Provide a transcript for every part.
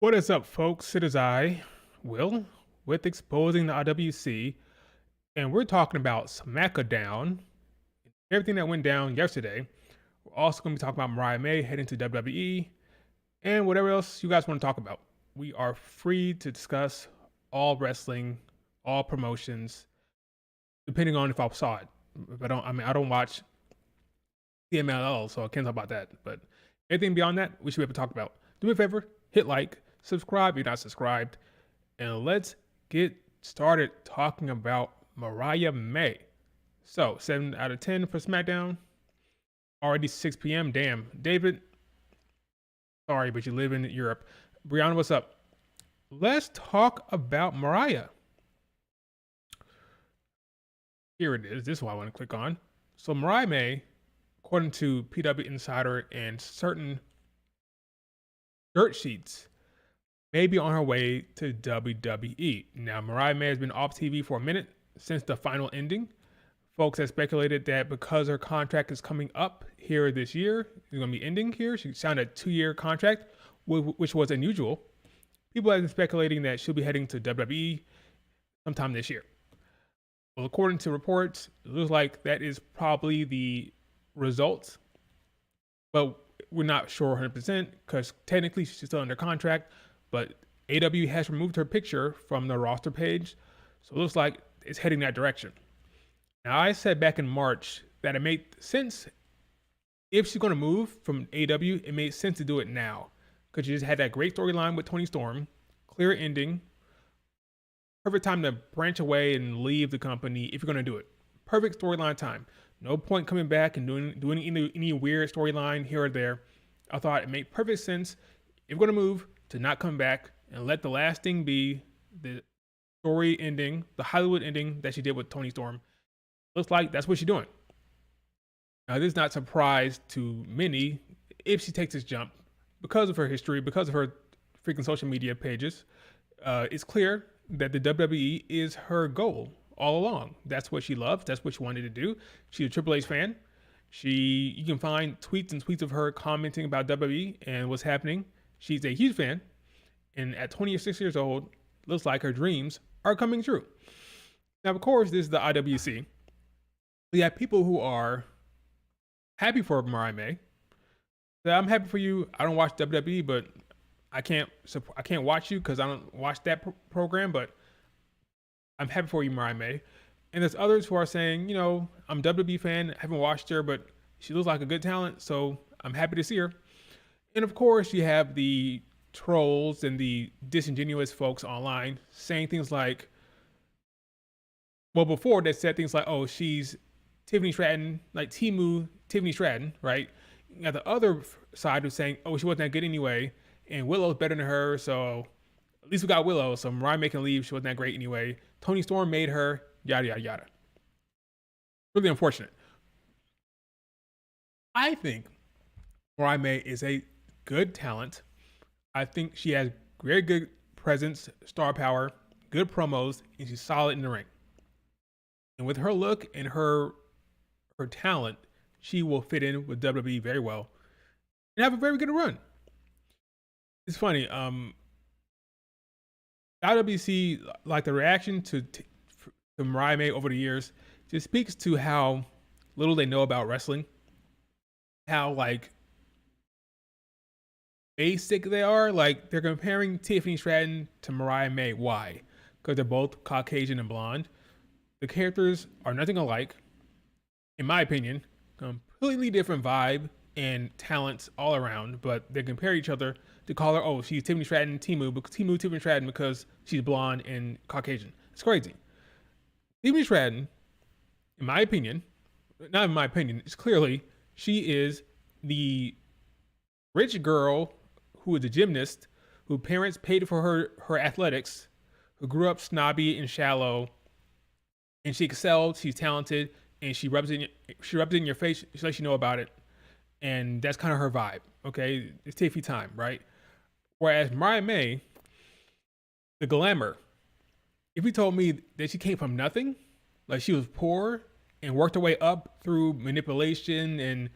What is up, folks? It is I, Will, with Exposing the IWC, and we're talking about Smackdown, everything that went down yesterday. We're also going to be talking about Mariah May heading to WWE, and whatever else you guys want to talk about. We are free to discuss all wrestling, all promotions, depending on if I saw it. If I don't watch CMLL, so I can't talk about that. But anything beyond that, we should be able to talk about. Do me a favor, hit like, subscribe if you're not subscribed, and let's get started talking about Mariah May. So 7 out of 10 for SmackDown. Already 6 p.m. Damn, David. Sorry, but you live in Europe. Brianna, what's up? Let's talk about Mariah. Here it is. This is what I want to click on. So Mariah May, according to PW Insider and certain dirt sheets, may be on her way to WWE. Now, Mariah May has been off TV for a minute since the final ending. Folks have speculated that because her contract is coming up here this year, it's going to be ending here. She signed a 2-year contract, which was unusual. People have been speculating that she'll be heading to WWE sometime this year. Well, according to reports, it looks like that is probably the result, but we're not sure 100% because technically she's still under contract. But AW has removed her picture from the roster page, so it looks like it's heading that direction. Now, I said back in March that it made sense if she's going to move from AW, it made sense to do it now because she just had that great storyline with Toni Storm, clear ending, perfect time to branch away and leave the company if you're going to do it. Perfect storyline time. No point coming back and doing any weird storyline here or there. I thought it made perfect sense if you're going to move to not come back and let the last thing be the story ending, the Hollywood ending that she did with Toni Storm. Looks like that's what she's doing. Now, this is not a surprise to many if she takes this jump because of her history, because of her freaking social media pages. It's clear that the WWE is her goal all along. That's what she loves. That's what she wanted to do. She's a Triple H fan. You can find tweets and tweets of her commenting about WWE and what's happening. She's a huge fan, and at 26 years old, looks like her dreams are coming true. Now, of course, this is the IWC. We have people who are happy for Mariah May. I'm happy for you. I don't watch WWE, but I can't watch you because I don't watch that program. But I'm happy for you, Mariah May. And there's others who are saying, I'm a WWE fan, haven't watched her, but she looks like a good talent, so I'm happy to see her. And of course, you have the trolls and the disingenuous folks online saying things like, well, before they said things like, oh, she's Tiffany Stratton, like Timu Tiffany Stratton, right? You got the other side of saying, oh, she wasn't that good anyway, and Willow's better than her, so at least we got Willow, so Mariah May can leave, she wasn't that great anyway. Toni Storm made her, yada, yada, yada. Really unfortunate. I think Mariah May is a good talent. I think she has very good presence, star power, good promos, and she's solid in the ring. And with her look and her talent, she will fit in with WWE very well and have a very good run. It's funny, IWC, like the reaction to Mariah May over the years, just speaks to how little they know about wrestling, how basic they are. Like, they're comparing Tiffany Stratton to Mariah May. Why? Because they're both Caucasian and blonde. The characters are nothing alike, in my opinion. Completely different vibe and talents all around, but they compare each other to call her, oh, she's Tiffany Stratton, Tiffany Stratton because she's blonde and Caucasian. It's crazy. Tiffany Stratton, in my opinion, not in my opinion, it's clearly she is the rich girl who is a gymnast, who parents paid for her athletics, who grew up snobby and shallow, and she excelled, she's talented, and she rubs it in your face, she lets you know about it. And that's kind of her vibe, okay? It's Tiffy time, right? Whereas Mariah May, the glamour, if you told me that she came from nothing, like she was poor and worked her way up through manipulation and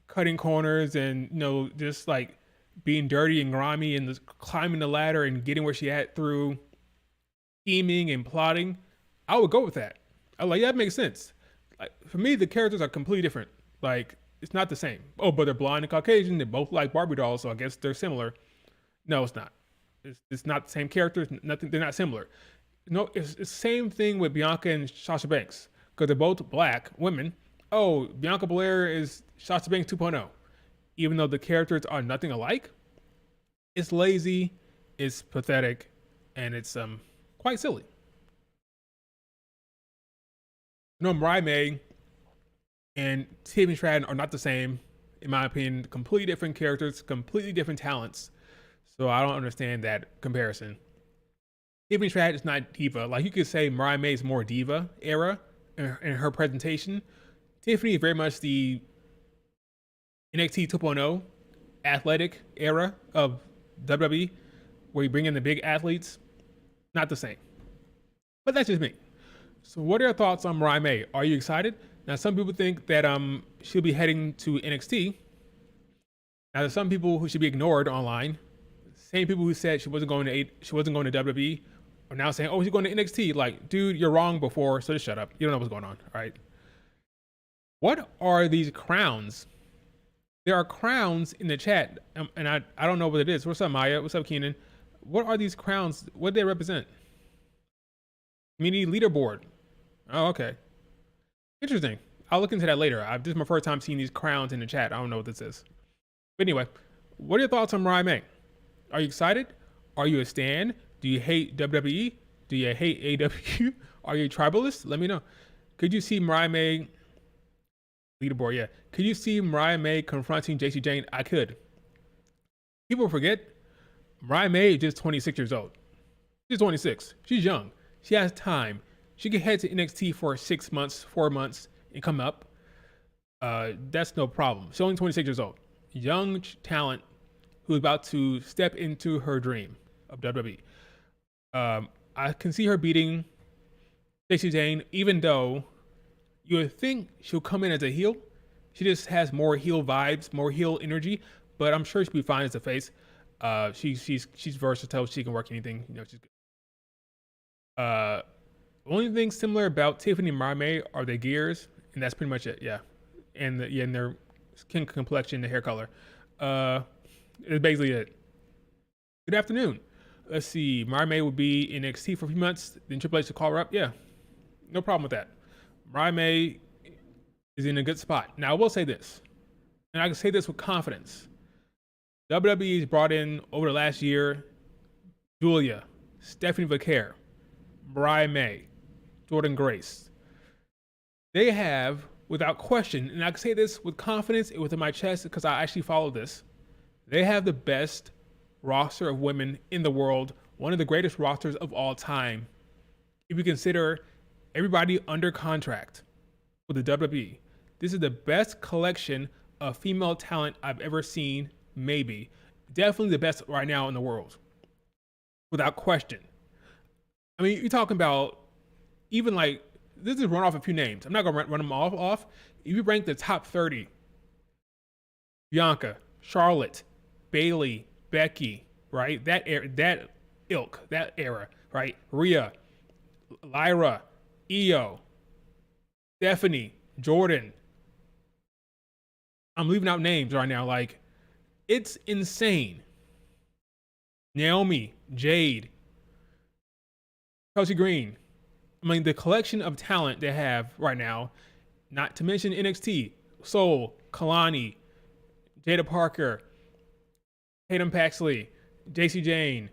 cutting corners and, just like being dirty and grimy and climbing the ladder and getting where she at through scheming and plotting, I would go with that. I like that makes sense. Like for me, the characters are completely different. Like it's not the same. Oh, but they're blind and Caucasian. They both like Barbie dolls, so I guess they're similar. No, it's not. It's not the same characters. Nothing. They're not similar. No, it's the same thing with Bianca and Sasha Banks because they're both black women. Oh, Bianca Belair is Sasha Banks 2.0. Even though the characters are nothing alike, it's lazy, it's pathetic, and it's quite silly. No, Mariah May and Tiffany Stratton are not the same, in my opinion. Completely different characters, completely different talents. So I don't understand that comparison. Tiffany Stratton is not diva. Like you could say Mariah May is more diva era in her presentation. Tiffany is very much the NXT 2.0 athletic era of WWE, where you bring in the big athletes. Not the same. But that's just me. So what are your thoughts on Mariah May? Are you excited? Now some people think that she'll be heading to NXT. Now there's some people who should be ignored online. Same people who said she wasn't going to WWE are now saying, oh, she's going to NXT. Like, dude, you're wrong before, so just shut up. You don't know what's going on, all right? What are these crowns? There are crowns in the chat, and I don't know what it is. What's up, Maya? What's up, Keenan? What are these crowns? What do they represent? Community leaderboard. Oh, okay. Interesting. I'll look into that later. This is my first time seeing these crowns in the chat. I don't know what this is. But anyway, what are your thoughts on Mariah May? Are you excited? Are you a stan? Do you hate WWE? Do you hate AW? Are you a tribalist? Let me know. Could you see Mariah May leaderboard? Yeah. Could you see Mariah May confronting JC Jane? I could. People forget Mariah May is just 26 years old. She's 26. She's young. She has time. She can head to NXT for 6 months, 4 months, and come up. That's no problem. She's only 26 years old. Young talent who's about to step into her dream of WWE. I can see her beating Jacy Jayne, even though you would think she'll come in as a heel. She just has more heel vibes, more heel energy, but I'm sure she'll be fine as a face. She's versatile. She can work anything. You know, she's good. Only thing similar about Tiffany and Mariah May are the gears, and that's pretty much it. Yeah, and their skin complexion, the hair color. It's basically it. Good afternoon. Let's see. Mariah May will be in NXT for a few months. Then Triple H will call her up. Yeah, no problem with that. Mariah May is in a good spot. Now I will say this, and I can say this with confidence. WWE's brought in over the last year Julia, Stephanie Vaquer, Mariah May, Jordan Grace. They have, without question, and I can say this with confidence within my chest because I actually follow this, they have the best roster of women in the world, one of the greatest rosters of all time. If you consider everybody under contract with the WWE, this is the best collection of female talent I've ever seen, maybe. Definitely the best right now in the world, without question. I mean, you're talking about even like, this is run off a few names. I'm not going to run them off. If you rank the top 30, Bianca, Charlotte, Bayley, Becky, right? That ilk, that era, right? Rhea, Lyra, Io, Stephanie, Jordan. I'm leaving out names right now. Like, it's insane. Naomi, Jade, Chelsea Green. I mean, the collection of talent they have right now, not to mention NXT, Soul, Kalani, Jada Parker, Tatum Paxley, Jacy Jayne.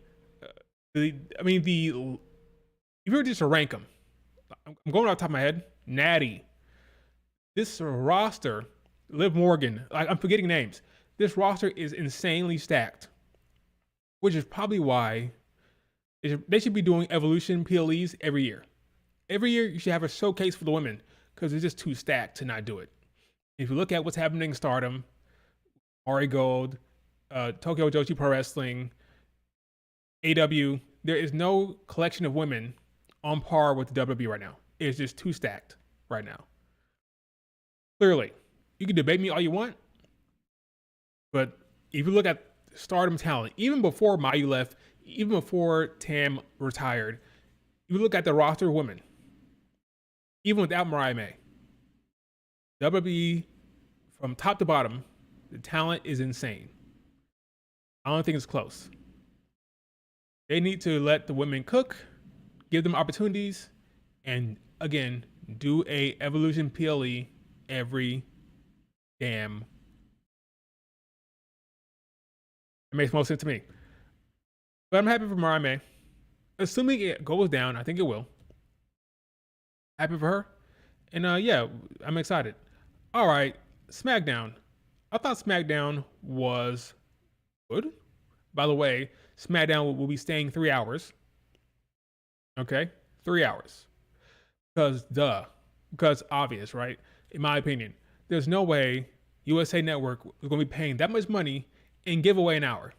If you were just to rank them, I'm going off the top of my head. Natty. This roster, Liv Morgan, I'm forgetting names. This roster is insanely stacked, which is probably why they should be doing Evolution PLEs every year. Every year, you should have a showcase for the women because it's just too stacked to not do it. If you look at what's happening in Stardom, Ari Gold, Tokyo Joshi Pro Wrestling, AW, there is no collection of women on par with the WWE right now. It's just too stacked right now. Clearly, you can debate me all you want, but if you look at stardom talent. Even before Mayu left, even before Tam retired, you look at the roster of women, even without Mariah May, WWE from top to bottom, the talent is insane. I don't think it's close. They need to let the women cook, give them opportunities, and again, do a Evolution PLE every damn. It makes most sense to me. But I'm happy for Mariah May. Assuming it goes down, I think it will. Happy for her. And yeah, I'm excited. All right, Smackdown. I thought Smackdown was good. By the way, Smackdown will be staying 3 hours. Okay? 3 hours. Because obvious, right? In my opinion, there's no way USA Network is going to be paying that much money and give away an hour.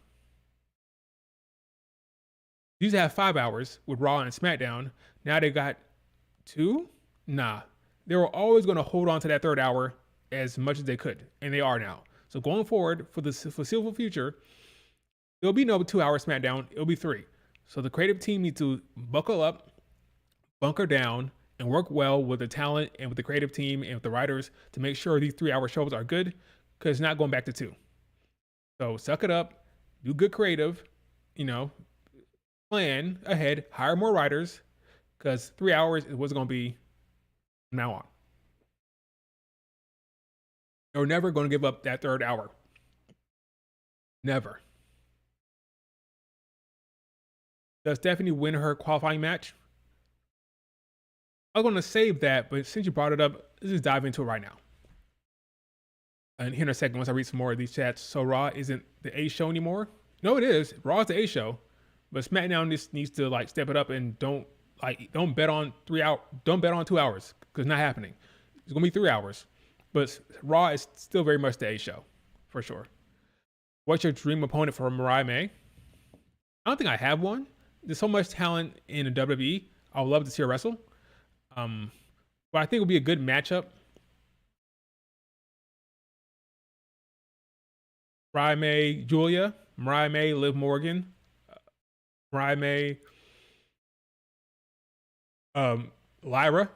They used to have 5 hours with Raw and SmackDown. Now they got 2? Nah. They were always going to hold on to that third hour as much as they could, and they are now. So going forward, for the foreseeable future, there'll be no 2 hour SmackDown. It'll be 3. So the creative team needs to buckle up, bunker down, and work well with the talent and with the creative team and with the writers to make sure these 3 hour shows are good, because it's not going back to 2. So suck it up, do good creative, plan ahead, hire more writers, because 3 hours is what's going to be from now on. They're never going to give up that third hour. Never. Does Stephanie win her qualifying match? I'm going to save that, but since you brought it up, let's just dive into it right now. And here in a second, once I read some more of these chats. So Raw isn't the A show anymore? No, it is. Raw is the A show, but SmackDown just needs to step it up and don't bet on 3 hours. Don't bet on 2 hours, because it's not happening. It's going to be 3 hours, but Raw is still very much the A show, for sure. What's your dream opponent for Mariah May? I don't think I have one. There's so much talent in the WWE. I would love to see her wrestle. But I think it would be a good matchup. Mariah May, Julia. Mariah May, Liv Morgan. Mariah May, Lyra.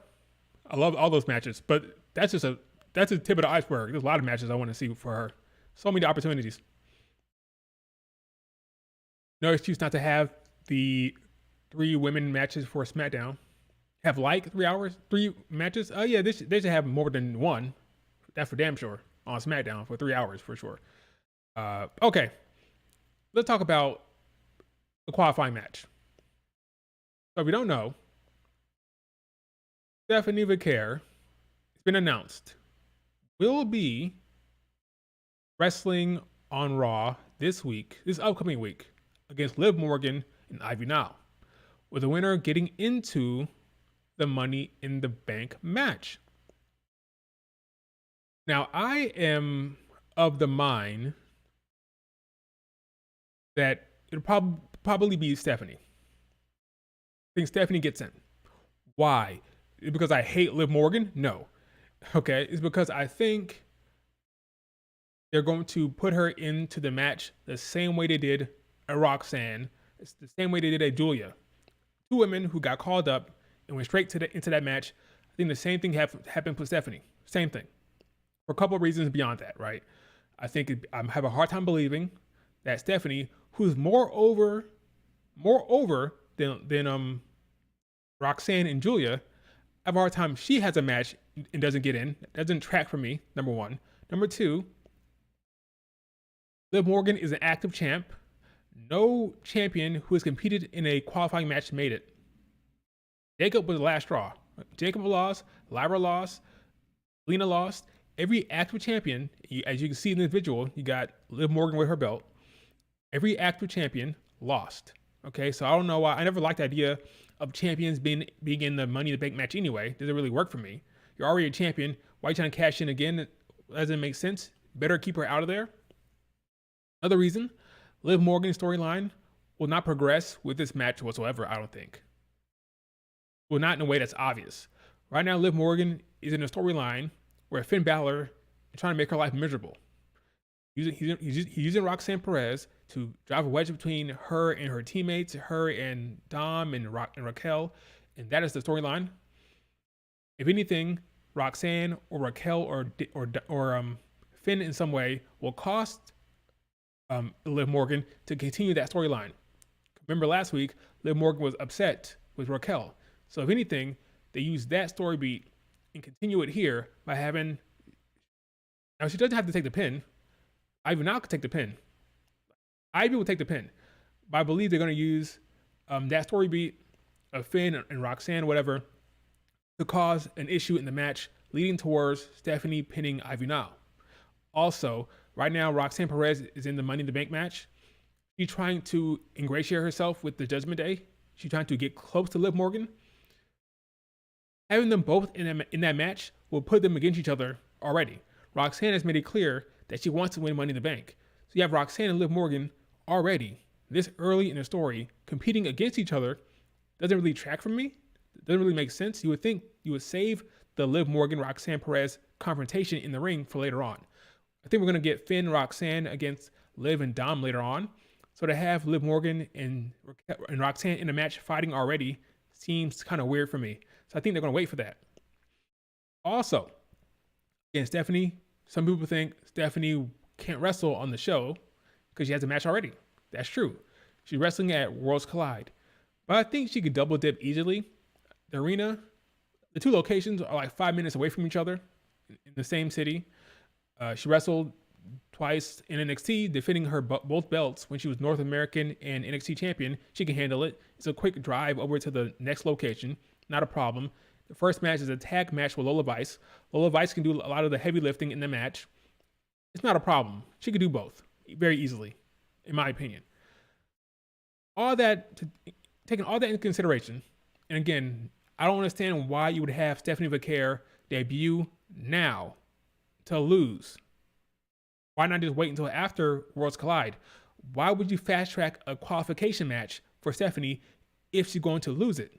I love all those matches, but that's a tip of the iceberg. There's a lot of matches I want to see for her. So many opportunities. No excuse not to have the 3 women matches for SmackDown. Have 3 hours, 3 matches? Oh yeah, they should have more than one. That's for damn sure on SmackDown for 3 hours for sure. Okay, let's talk about the qualifying match. So if you don't know, Stephanie Vaquer, it's been announced, will be wrestling on Raw this upcoming week, against Liv Morgan and Ivy Nile, with the winner getting into the Money in the Bank match. Now, I am of the mind that it'll probably be Stephanie. I think Stephanie gets in. Why? Is it because I hate Liv Morgan? No. Okay, it's because I think they're going to put her into the match the same way they did at Roxanne. It's the same way they did at Julia. 2 women who got called up and went straight into that match. I think the same thing happened with Stephanie. Same thing. For a couple of reasons beyond that, right? I think I have a hard time believing that Stephanie, who's more over than Roxanne and Julia, I have a hard time she has a match and doesn't get in. That doesn't track for me, number one. Number two, Liv Morgan is an active champ. No champion who has competed in a qualifying match made it. Jacob was the last straw. Jacob lost, Lyra lost, Lena lost. Every active champion, as you can see in the visual, you got Liv Morgan with her belt. Every active champion lost. Okay, so I don't know why. I never liked the idea of champions being in the Money in the Bank match anyway. It doesn't really work for me. You're already a champion. Why are you trying to cash in again? It doesn't make sense. Better keep her out of there. Another reason, Liv Morgan's storyline will not progress with this match whatsoever, I don't think. Well, not in a way that's obvious. Right now, Liv Morgan is in a storyline where Finn Balor is trying to make her life miserable. He's using Roxanne Perez to drive a wedge between her and her teammates, her and Dom and Raquel, and that is the storyline. If anything, Roxanne or Raquel or Finn in some way will cost Liv Morgan to continue that storyline. Remember last week, Liv Morgan was upset with Raquel. So if anything, they use that story beat and continue it here by having. Now she doesn't have to take the pin. Ivy now could take the pin. Ivy will take the pin. But I believe they're going to use that story beat of Finn and Roxanne, whatever, to cause an issue in the match, leading towards Stephanie pinning Ivy now. Also, right now, Roxanne Perez is in the Money in the Bank match. She's trying to ingratiate herself with the Judgment Day. She's trying to get close to Liv Morgan. Having them both in that match will put them against each other already. Roxanne has made it clear that she wants to win Money in the Bank. So you have Roxanne and Liv Morgan already, this early in the story, competing against each other. Doesn't really track from me. Doesn't really make sense. You would think you would save the Liv Morgan Roxanne Perez confrontation in the ring for later on. I think we're going to get Finn Roxanne against Liv and Dom later on. So to have Liv Morgan and Roxanne in a match fighting already seems kind of weird for me. So I think they're going to wait for that. Also, again, Stephanie, some people think Stephanie can't wrestle on the show because she has a match already. That's true. She's wrestling at Worlds Collide. But I think she could double dip easily. The arena, the two locations are like 5 minutes away from each other in the same city. She wrestled twice in NXT, defending her both belts when she was North American and NXT champion. She can handle it. It's a quick drive over to the next location. Not a problem. The first match is a tag match with Lola Vice. Lola Vice can do a lot of the heavy lifting in the match. It's not a problem. She could do both very easily, in my opinion. Taking all that into consideration, and again, I don't understand why you would have Stephanie Vaquer debut now to lose. Why not just wait until after Worlds Collide? Why would you fast track a qualification match for Stephanie if she's going to lose it?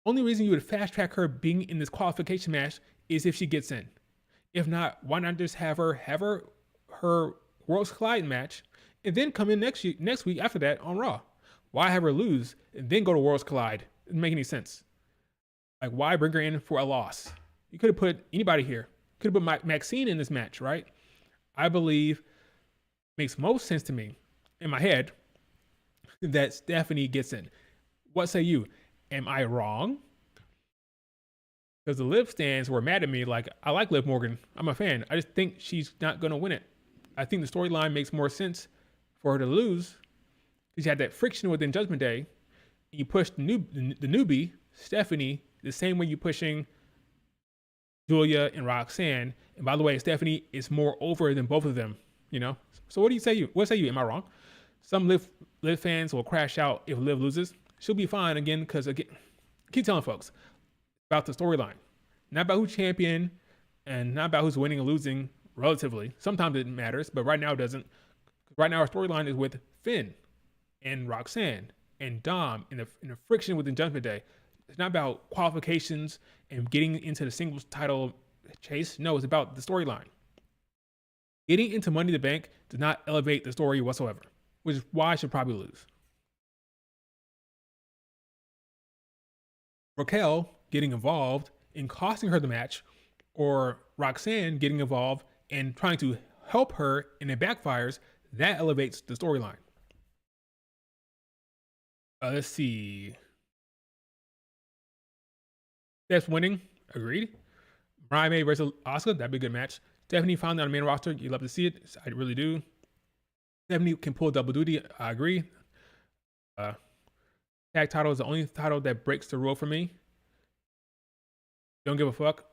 Only reason you would fast track her being in this qualification match is if she gets in. If not, why not just have her Worlds Collide match and then come in next week after that on Raw? Why have her lose and then go to Worlds Collide? It doesn't make any sense. Like, why bring her in for a loss? You could have put anybody here. Could have put Maxine in this match, right? I believe makes most sense to me in my head that Stephanie gets in. What say you? Am I wrong? Because the Liv stands were mad at me. Like, I like Liv Morgan. I'm a fan. I just think she's not going to win it. I think the storyline makes more sense for her to lose because you had that friction within Judgment Day. You push the newbie, Stephanie, the same way you're pushing Julia and Roxanne. And by the way, Stephanie is more over than both of them, you know? So what say you? Am I wrong? Some Liv fans will crash out if Liv loses. She'll be fine again because, again, I keep telling folks about the storyline. Not about who's champion and not about who's winning or losing relatively. Sometimes it matters, but right now it doesn't. Right now our storyline is with Finn and Roxanne and Dom in the friction within Judgment Day. It's not about qualifications and getting into the singles title chase. No, it's about the storyline. Getting into Money in the Bank does not elevate the story whatsoever, which is why I should probably lose. Raquel getting involved and costing her the match, or Roxanne getting involved and trying to help her and it backfires, that elevates the storyline. Let's see. Steph's winning. Agreed. Mariah versus Asuka. That'd be a good match. Stephanie found on the main roster. You love to see it. I really do. Stephanie can pull double duty. I agree. Tag title is the only title that breaks the rule for me. Don't give a fuck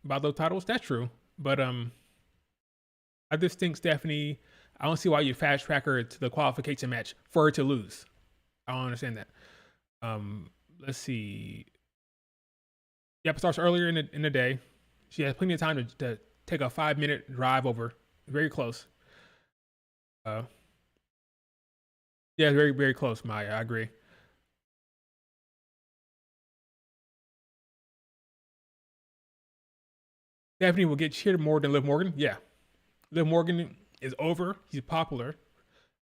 about those titles. That's true. But I just think Stephanie, I don't see why you fast track her to the qualification match for her to lose. I don't understand that. Let's see. The episode starts earlier in the day. She has plenty of time to take a 5-minute drive over. Very close. Yeah, very, very close, Maya. I agree. Stephanie will get cheered more than Liv Morgan. Yeah. Liv Morgan is over. He's popular.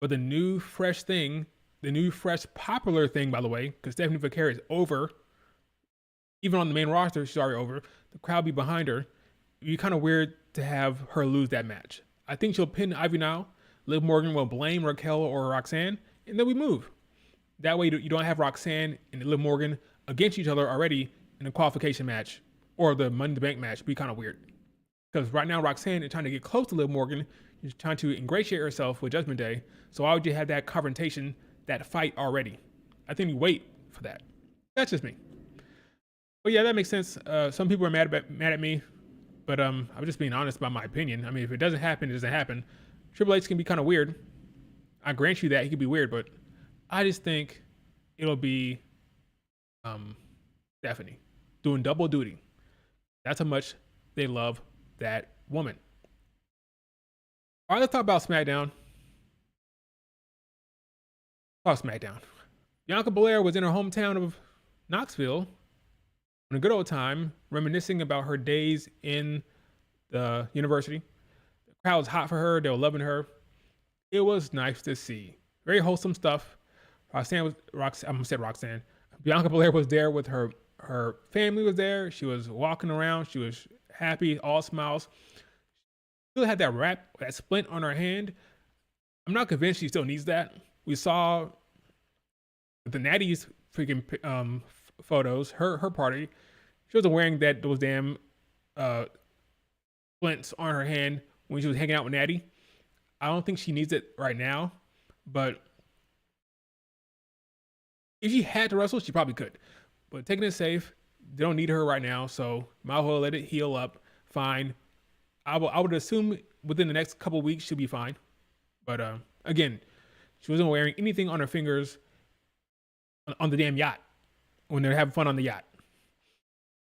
But the new fresh thing, the new fresh popular thing, by the way, because Stephanie Vaquer is over. Even on the main roster, she's already over. The crowd be behind her. It'd be kind of weird to have her lose that match. I think she'll pin Ivy now. Liv Morgan will blame Raquel or Roxanne, and then we move. That way you don't have Roxanne and Liv Morgan against each other already in a qualification match or the Money in the Bank match. It'd be kind of weird. Because right now Roxanne is trying to get close to Liv Morgan. She's trying to ingratiate herself with Judgment Day. So why would you have that confrontation, that fight already? I think we wait for that. That's just me. But yeah, that makes sense. Some people are mad at me, but I'm just being honest about my opinion. I mean, if it doesn't happen, it doesn't happen. Triple H can be kind of weird. I grant you that he could be weird, but I just think it'll be Stephanie doing double duty. That's how much they love that woman. All right, let's talk about SmackDown. Bianca Belair was in her hometown of Knoxville in a good old time, reminiscing about her days in the university. The crowd was hot for her. They were loving her. It was nice to see. Very wholesome stuff. Roxanne. Bianca Belair was there with her family was there. She was walking around. She was happy, all smiles. She still had that splint on her hand. I'm not convinced she still needs that. We saw the Natty's freaking photos, her party. She wasn't wearing those damn splints on her hand when she was hanging out with Natty. I don't think she needs it right now, but if she had to wrestle, she probably could. But taking it safe, they don't need her right now, so might as well let it heal up. Fine. I would assume within the next couple weeks she'll be fine. But again, she wasn't wearing anything on her fingers on the damn yacht when they're having fun on the yacht.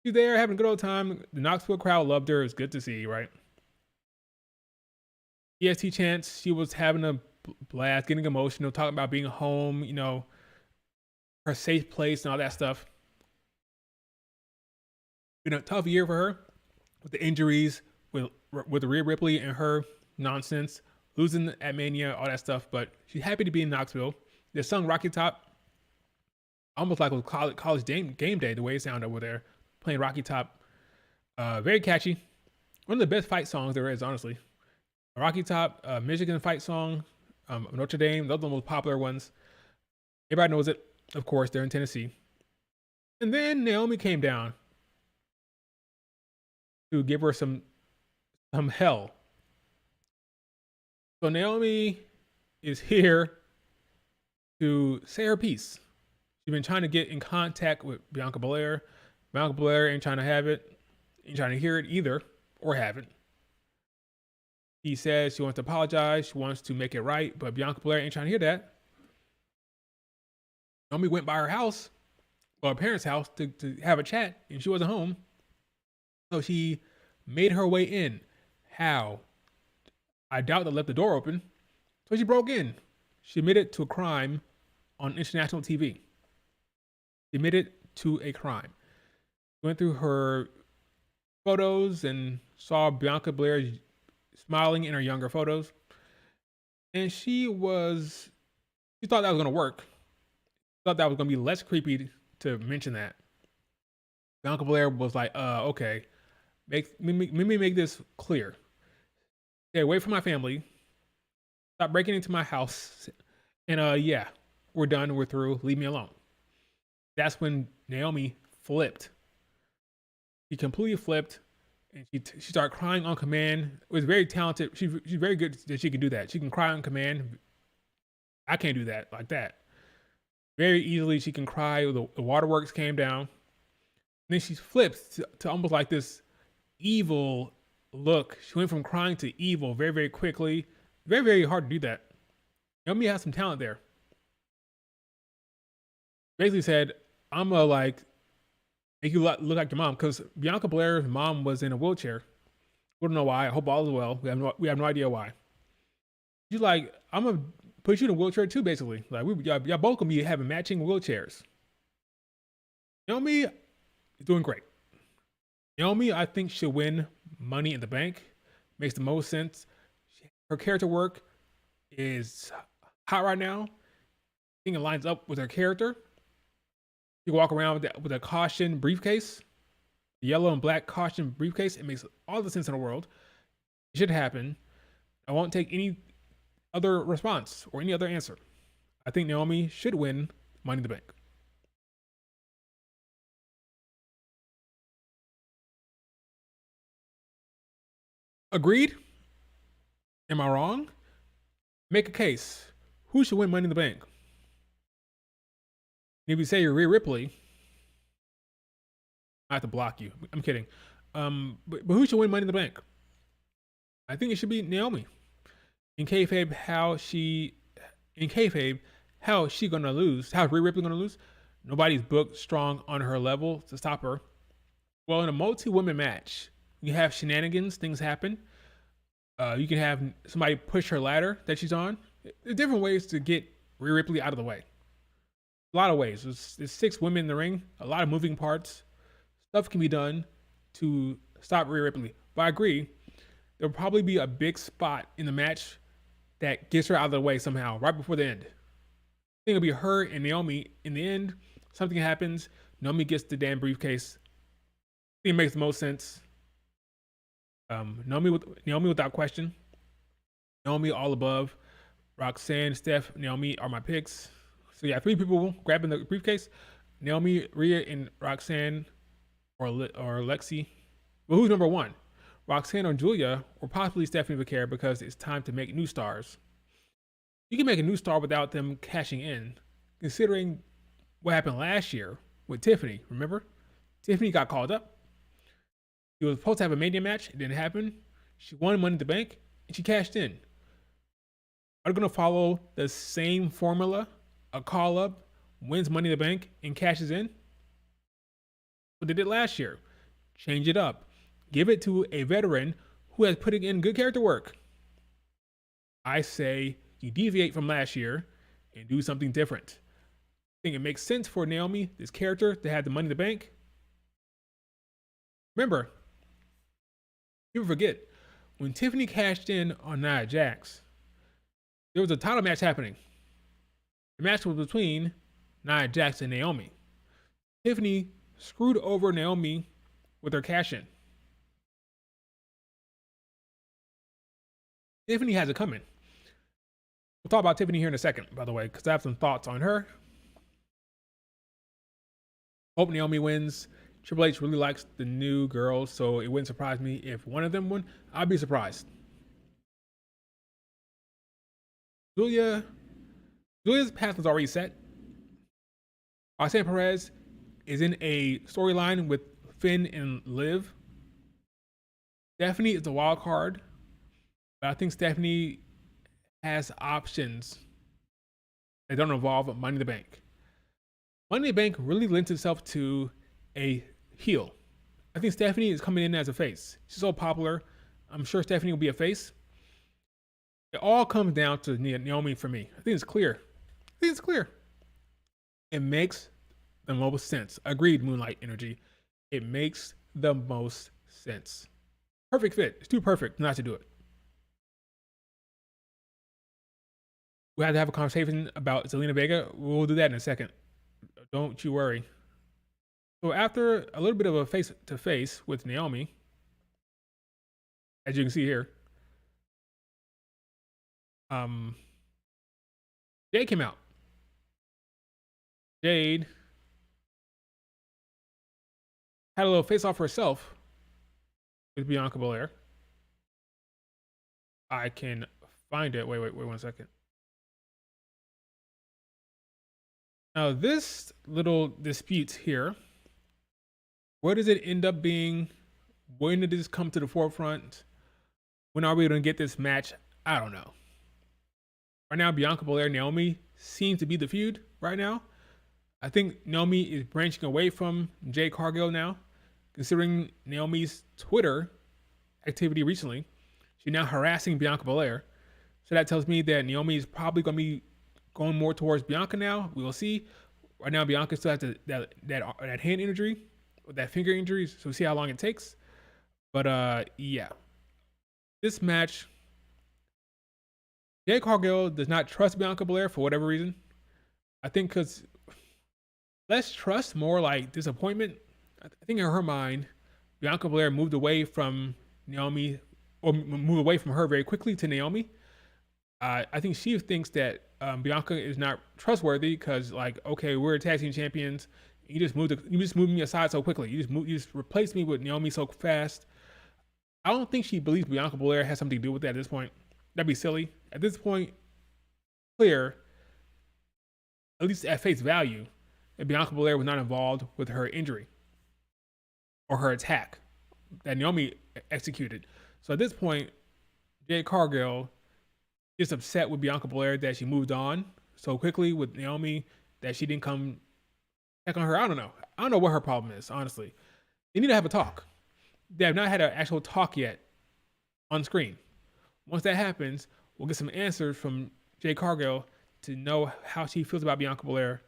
She's there having a good old time. The Knoxville crowd loved her. It's good to see, right? EST chants. She was having a blast, getting emotional, talking about being home, her safe place and all that stuff. Been a tough year for her with the injuries, with Rhea Ripley and her nonsense, losing at Mania, all that stuff. But she's happy to be in Knoxville. They sung Rocky Top, almost like it was college game day, the way it sounded over there, playing Rocky Top. Very catchy. One of the best fight songs there is, honestly. Rocky Top, Michigan fight song, Notre Dame, those are the most popular ones. Everybody knows it, of course, they're in Tennessee. And then Naomi came down to give her some hell. So Naomi is here to say her piece. She's been trying to get in contact with Bianca Belair. Bianca Belair ain't trying to have it, ain't trying to hear it either, or have it. He says she wants to apologize, she wants to make it right, but Bianca Belair ain't trying to hear that. Naomi went by her house, or her parents' house, to have a chat, and she wasn't home. So she made her way in. How? I doubt they left the door open. So she broke in. She admitted to a crime on international TV. She admitted to a crime. Went through her photos and saw Bianca Belair smiling in her younger photos. And she thought that was going to work. Thought that was going to be less creepy to mention that. Bianca Belair was like, okay, let me make this clear. Stay away from my family. Stop breaking into my house. And yeah, we're done. We're through. Leave me alone. That's when Naomi flipped. She completely flipped, and she started crying on command. It was very talented. She's very good that she can do that. She can cry on command. I can't do that like that. Very easily, she can cry. The waterworks came down. And then she flipped to almost like this evil look. She went from crying to evil very, very quickly. Very, very hard to do that. Naomi has some talent there. Basically said, I'm gonna make you look like your mom, because Bianca Belair's mom was in a wheelchair. We don't know why. I hope all is well. We have no idea why. She's like, I'm gonna put you in a wheelchair too, basically. Like y'all both gonna be having matching wheelchairs. Naomi is doing great. Naomi, I think she'll win Money in the Bank. Makes the most sense. Her character work is hot right now. I think it lines up with her character. You walk around with a caution briefcase, yellow and black caution briefcase. It makes all the sense in the world. It should happen. I won't take any other response or any other answer. I think Naomi should win Money in the Bank. Agreed? Am I wrong? Make a case. Who should win Money in the Bank? If you say you're Rhea Ripley, I have to block you. I'm kidding. But who should win Money in the Bank? I think it should be Naomi. In kayfabe, how she gonna lose? How Rhea Ripley gonna lose? Nobody's booked strong on her level to stop her. Well, in a multi-women match, you have shenanigans, things happen. You can have somebody push her ladder that she's on. There's different ways to get Rhea Ripley out of the way. A lot of ways. There's 6 women in the ring, a lot of moving parts. Stuff can be done to stop Rhea Ripley. But I agree, there'll probably be a big spot in the match that gets her out of the way somehow, right before the end. I think it'll be her and Naomi in the end. Something happens. Naomi gets the damn briefcase. I think it makes the most sense. Naomi without question. Naomi all above. Roxanne, Steph, Naomi are my picks. So yeah, 3 people grabbing the briefcase. Naomi, Rhea, and Roxanne or Lexi. Well, who's number 1? Roxanne or Julia, or possibly Stephanie Vaquer, because it's time to make new stars. You can make a new star without them cashing in, considering what happened last year with Tiffany. Remember? Tiffany got called up. She was supposed to have a Mania match. It didn't happen. She won Money in the Bank, and she cashed in. Are they going to follow the same formula? A call up, wins Money in the Bank, and cashes in? What they did last year. Change it up. Give it to a veteran who has put in good character work. I say you deviate from last year and do something different. I think it makes sense for Naomi, this character, to have the Money in the Bank. Remember, people forget, when Tiffany cashed in on Nia Jax, there was a title match happening. The match was between Nia Jax and Naomi. Tiffany screwed over Naomi with her cash in. Tiffany has it coming. We'll talk about Tiffany here in a second, by the way, because I have some thoughts on her. Hope Naomi wins. Triple H really likes the new girls, so it wouldn't surprise me if one of them won. I'd be surprised. Julia's path is already set. Roxanne Perez is in a storyline with Finn and Liv. Stephanie is the wild card, but I think Stephanie has options that don't involve Money in the Bank. Money in the Bank really lends itself to a heel. I think Stephanie is coming in as a face. She's so popular. I'm sure Stephanie will be a face. It all comes down to Naomi for me. I think it's clear. It makes the most sense. Agreed, Moonlight Energy. It makes the most sense. Perfect fit. It's too perfect not to do it. We had to have a conversation about Zelina Vega. We'll do that in a second. Don't you worry. So after a little bit of a face-to-face with Naomi, as you can see here, Jade came out. Jade had a little face-off herself with Bianca Belair. I can find it. Wait 1 second. Now this little dispute here, where does it end up being? When did this come to the forefront? When are we going to get this match? I don't know. Right now, Bianca Belair and Naomi seem to be the feud right now. I think Naomi is branching away from Jade Cargill now, considering Naomi's Twitter activity recently. She's now harassing Bianca Belair. So that tells me that Naomi is probably going to be going more towards Bianca now. We will see. Right now, Bianca still has that hand injury, or that finger injury, so we'll see how long it takes. But yeah, this match Jade Cargill does not trust Bianca Belair for whatever reason. I think because less trust, more like disappointment. I think in her mind, Bianca Belair moved away from Naomi, or moved away from her very quickly to Naomi. I think she thinks that Bianca is not trustworthy because, like, okay, we're tag team champions. You just moved me aside so quickly. You just replaced me with Naomi so fast. I don't think she believes Bianca Belair has something to do with that at this point. That'd be silly. At this point, clear, at least at face value, that Bianca Belair was not involved with her injury or her attack that Naomi executed. So at this point, Jade Cargill is upset with Bianca Belair that she moved on so quickly with Naomi, that she didn't come check on her. I don't know. I don't know what her problem is, honestly. They need to have a talk. They have not had an actual talk yet on screen. Once that happens, we'll get some answers from Jade Cargill to know how she feels about Bianca Belair.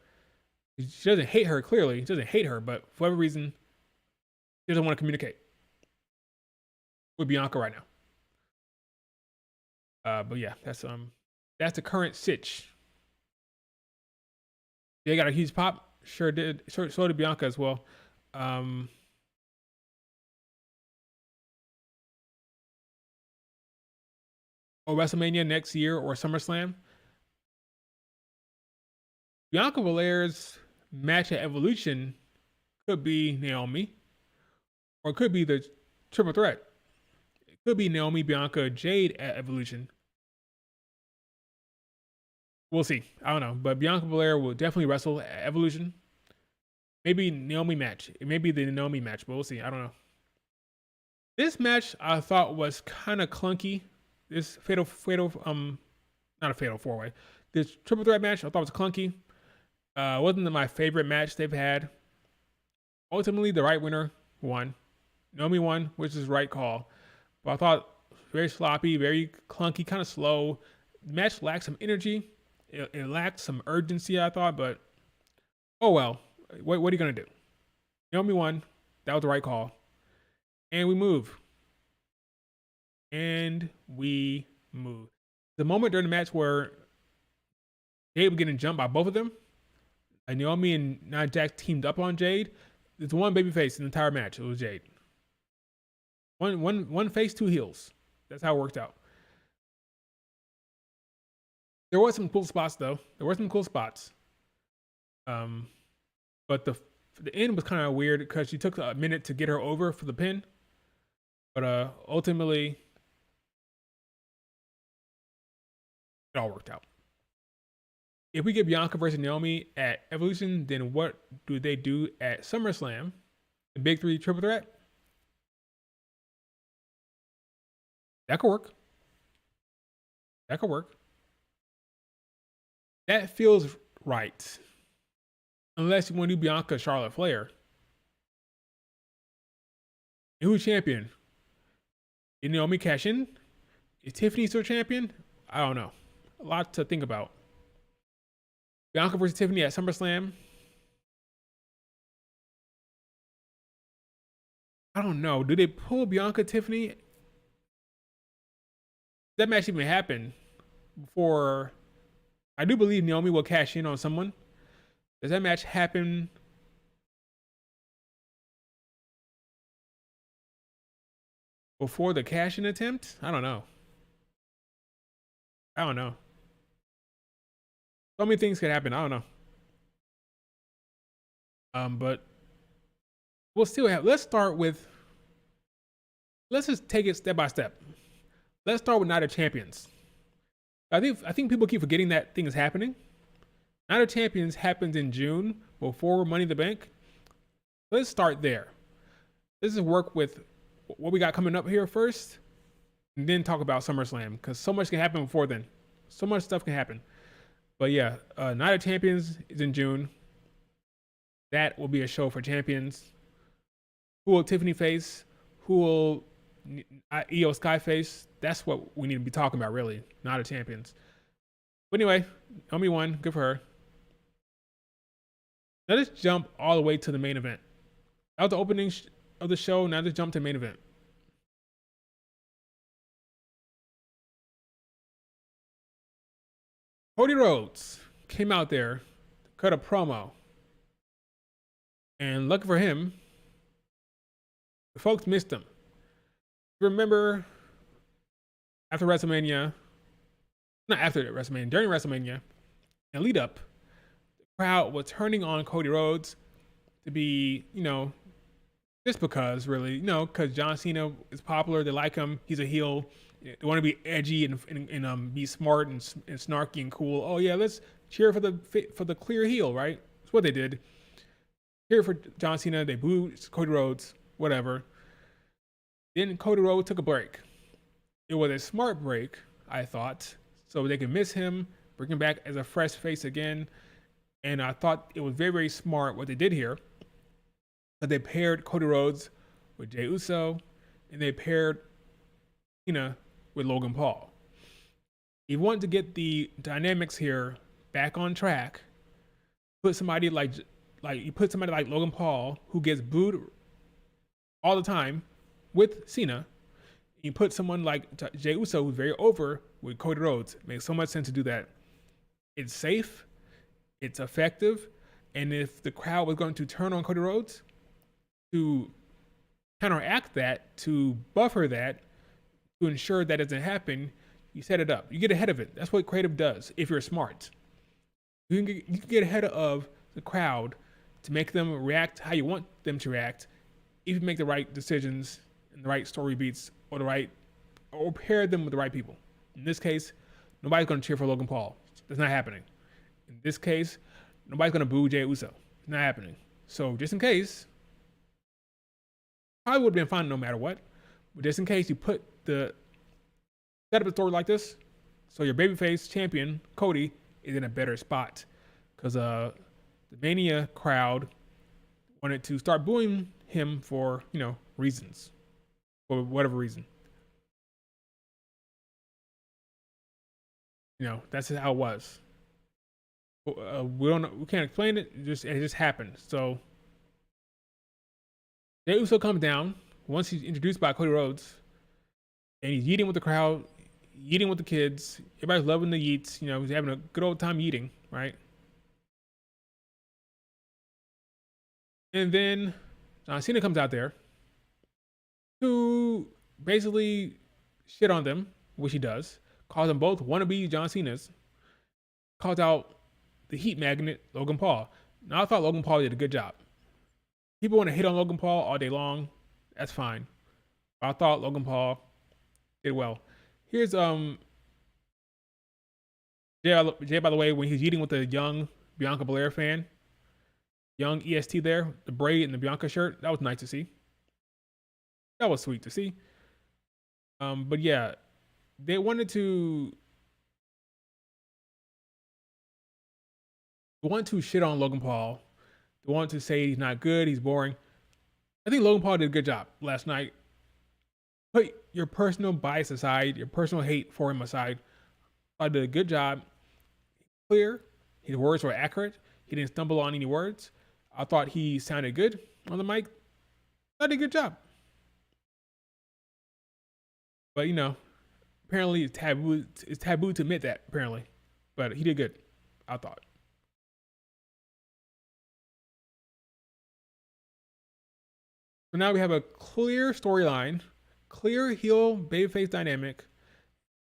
She doesn't hate her, clearly. She doesn't hate her, but for whatever reason, she doesn't want to communicate with Bianca right now. But yeah, that's the current sitch. They got a huge pop. Sure did. So did Bianca as well. Or WrestleMania next year or SummerSlam. Bianca Belair's match at Evolution could be Naomi, or it could be the triple threat. It could be Naomi, Bianca, Jade at Evolution. We'll see. I don't know, but Bianca Belair will definitely wrestle at Evolution. Maybe Naomi match. It may be the Naomi match, but we'll see. I don't know. This match I thought was kind of clunky. This not a fatal 4-way. This triple threat match I thought was clunky. Wasn't my favorite match they've had. Ultimately, the right winner won. Naomi won, which is the right call. But I thought very sloppy, very clunky, kind of slow. The match lacked some energy. It lacked some urgency, I thought, but oh well. What are you going to do? Naomi won. That was the right call. And we move. The moment during the match where Jade was getting jumped by both of them, and Naomi and Nia Jax teamed up on Jade. There's one babyface in the entire match. It was Jade. One face, two heels. That's how it worked out. There were some cool spots though. But the end was kind of weird because she took a minute to get her over for the pin. But ultimately, it all worked out. If we get Bianca versus Naomi at Evolution, then what do they do at SummerSlam? The Big Three triple threat? That could work. That feels right. Unless you want to do Bianca, Charlotte Flair. And who's champion? Did Naomi cash in? Is Tiffany still champion? I don't know. A lot to think about. Bianca versus Tiffany at SummerSlam. I don't know. Do they pull Bianca, Tiffany? That match even happened before. I do believe Naomi will cash in on someone. Does that match happen before the cash-in attempt? I don't know. So many things could happen. I don't know. But we'll still have. Let's just take it step by step. Let's start with Night of Champions. I think people keep forgetting that thing is happening. Night of Champions happens in June before Money in the Bank. Let's start there. Let's just work with what we got coming up here first, and then talk about SummerSlam, because so much can happen before then. So much stuff can happen. But yeah, Night of Champions is in June. That will be a show for champions. Who will Tiffany face? Who will Io Sky face? That's what we need to be talking about, really. Night of Champions. But anyway, Naomi won. Good for her. Let us jump all the way to the main event. That was the opening of the show. Now let's jump to the main event. Cody Rhodes came out there to cut a promo, and lucky for him, the folks missed him. Remember, after WrestleMania, not after WrestleMania, during WrestleMania, and lead up, the crowd was turning on Cody Rhodes to be, just because, really, because John Cena is popular, they like him, he's a heel, they want to be edgy and be smart and snarky and cool. Oh yeah, let's cheer for the clear heel, right? That's what they did. Cheer for John Cena, they booed Cody Rhodes, whatever. Then Cody Rhodes took a break. It was a smart break, I thought, so they could miss him, bring him back as a fresh face again. And I thought it was very, very smart what they did here. That they paired Cody Rhodes with Jey Uso, and they paired Cena with Logan Paul. If you want to get the dynamics here back on track, put somebody like Logan Paul, who gets booed all the time, with Cena. You put someone like Jey Uso, who's very over, with Cody Rhodes. It makes so much sense to do that. It's safe, it's effective, and if the crowd was going to turn on Cody Rhodes, to counteract that, to buffer that, to ensure that doesn't happen, you set it up. You get ahead of it. That's what creative does if you're smart. You can get ahead of the crowd to make them react how you want them to react if you make the right decisions and the right story beats or pair them with the right people. In this case, nobody's going to cheer for Logan Paul. That's not happening. In this case, nobody's going to boo Jey Uso. It's not happening. So just in case, probably would have been fine no matter what. But just in case, you set up a story like this, so your babyface champion, Cody, is in a better spot. Because the Mania crowd wanted to start booing him for, reasons. For whatever reason. That's how it was. We don't know, we can't explain it. It just happened. So Jey Uso comes down once he's introduced by Cody Rhodes, and he's eating with the crowd, eating with the kids. Everybody's loving the eats. He's having a good old time eating, right? And then John Cena comes out there to basically shit on them, which he does. Calls them both wannabe John Cenas. Calls out the heat magnet, Logan Paul. Now, I thought Logan Paul did a good job. People want to hit on Logan Paul all day long. That's fine. But I thought Logan Paul did well. Here's Jay, by the way, when he's eating with the young Bianca Belair fan, young EST there, the braid and the Bianca shirt, that was nice to see. That was sweet to see. But yeah, they wanted to shit on Logan Paul. They want to say he's not good, he's boring. I think Logan Paul did a good job last night. Put your personal bias aside, your personal hate for him aside. I did a good job. Clear. His words were accurate. He didn't stumble on any words. I thought he sounded good on the mic. I did a good job. But apparently it's taboo to admit that, apparently. But he did good, I thought. So now we have a clear storyline, clear heel babyface dynamic.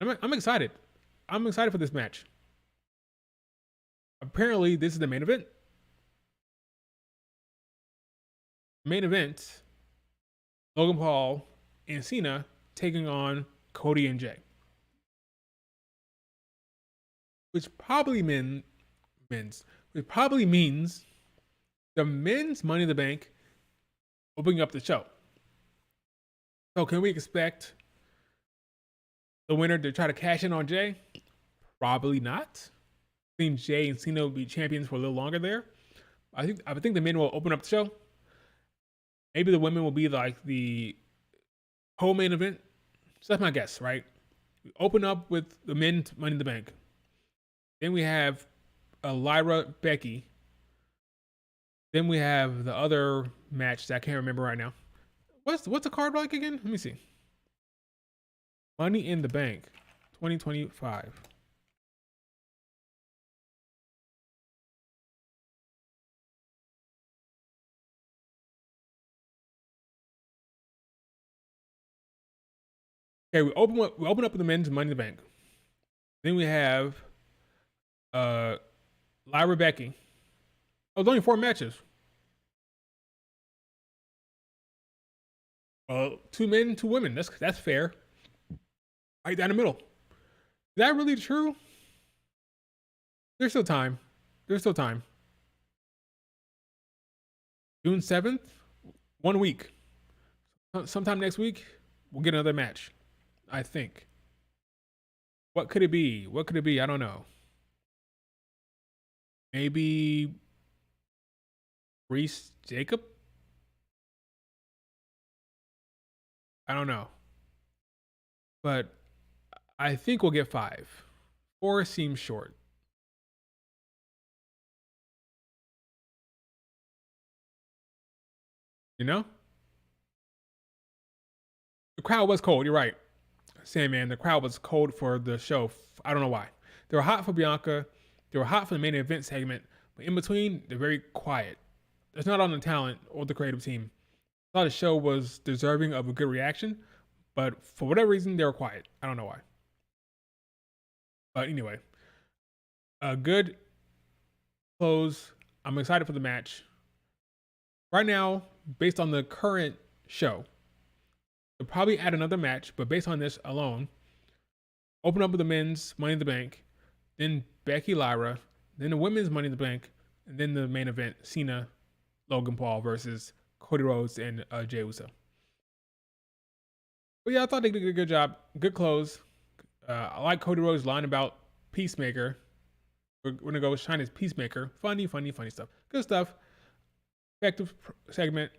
I'm excited. I'm excited for this match. Apparently, this is the main event. Main event, Logan Paul and Cena taking on Cody and Jey. Which probably means the men's Money in the Bank opening up the show. So can we expect the winner to try to cash in on Jey? Probably not. I think Jey and Cena will be champions for a little longer there. I think the men will open up the show. Maybe the women will be like the co-main event. So that's my guess, right? We open up with the men's Money in the Bank. Then we have Lyra, Becky. Then we have the other match that I can't remember right now. What's the card like again? Let me see. Money in the Bank 2025. Okay, we open up with the men's Money in the Bank. Then we have Lyra Becky. Oh, it's only 4 matches. 2 men, 2 women. That's fair. Right down the middle. Is that really true? There's still time. There's still time. June 7th, 1 week. Sometime next week, we'll get another match. I think. What could it be? What could it be? I don't know. Maybe Reese Jacob? I don't know. But I think we'll get 5. 4 seems short. You know? The crowd was cold. You're right. Sandman, the crowd was cold for the show. I don't know why. They were hot for Bianca. They were hot for the main event segment. But in between, they're very quiet. It's not on the talent or the creative team. I thought the show was deserving of a good reaction. But for whatever reason, they were quiet. I don't know why. But anyway, a good close. I'm excited for the match. Right now, based on the current show, they'll probably add another match, but based on this alone, open up with the men's Money in the Bank, then Becky Lyra, then the women's Money in the Bank, and then the main event, Cena, Logan Paul versus Cody Rhodes and Jey Uso. But yeah, I thought they did a good job. Good close. I like Cody Rhodes' line about Peacemaker. We're going to go shine as Peacemaker. Funny stuff. Good stuff. Effective segment.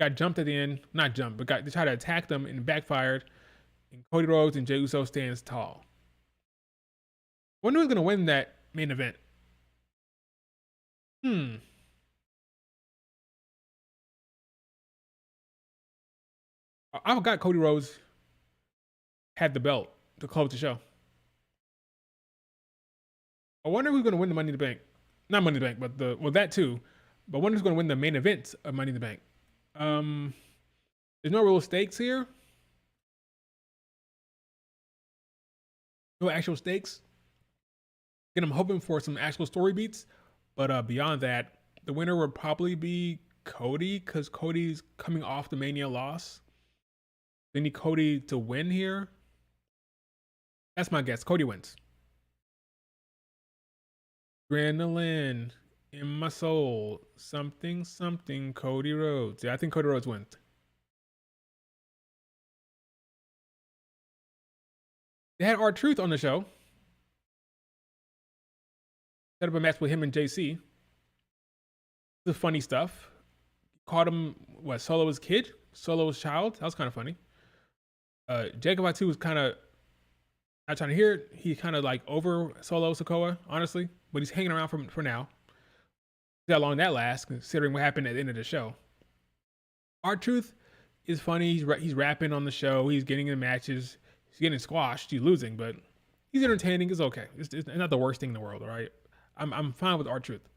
Got jumped at the end. Not jumped, but they tried to attack them and backfired. And Cody Rhodes and Jey Uso stands tall. Wonder who's going to win that main event. I forgot Cody Rhodes had the belt to close the show. I wonder who's going to win the Money in the Bank. Not Money in the Bank, but that too. But I wonder who's going to win the main event of Money in the Bank. There's no real stakes here. No actual stakes. Again, I'm hoping for some actual story beats. But beyond that, the winner would probably be Cody, because Cody's coming off the Mania loss. They need Cody to win here. That's my guess. Cody wins. Adrenaline in my soul. Something, Cody Rhodes. Yeah, I think Cody Rhodes wins. They had R-Truth on the show. Set up a match with him and JC. The funny stuff. Called him, Solo's kid? Solo's child? That was kind of funny. Jacob I2 was kind of not trying to hear it. He kind of like over Solo Sikoa, honestly. But he's hanging around for now. See how long that lasts, considering what happened at the end of the show. R-Truth is funny. He's rapping on the show. He's getting in matches. He's getting squashed. He's losing, but he's entertaining. It's okay. It's not the worst thing in the world, all right? I'm fine with R-Truth.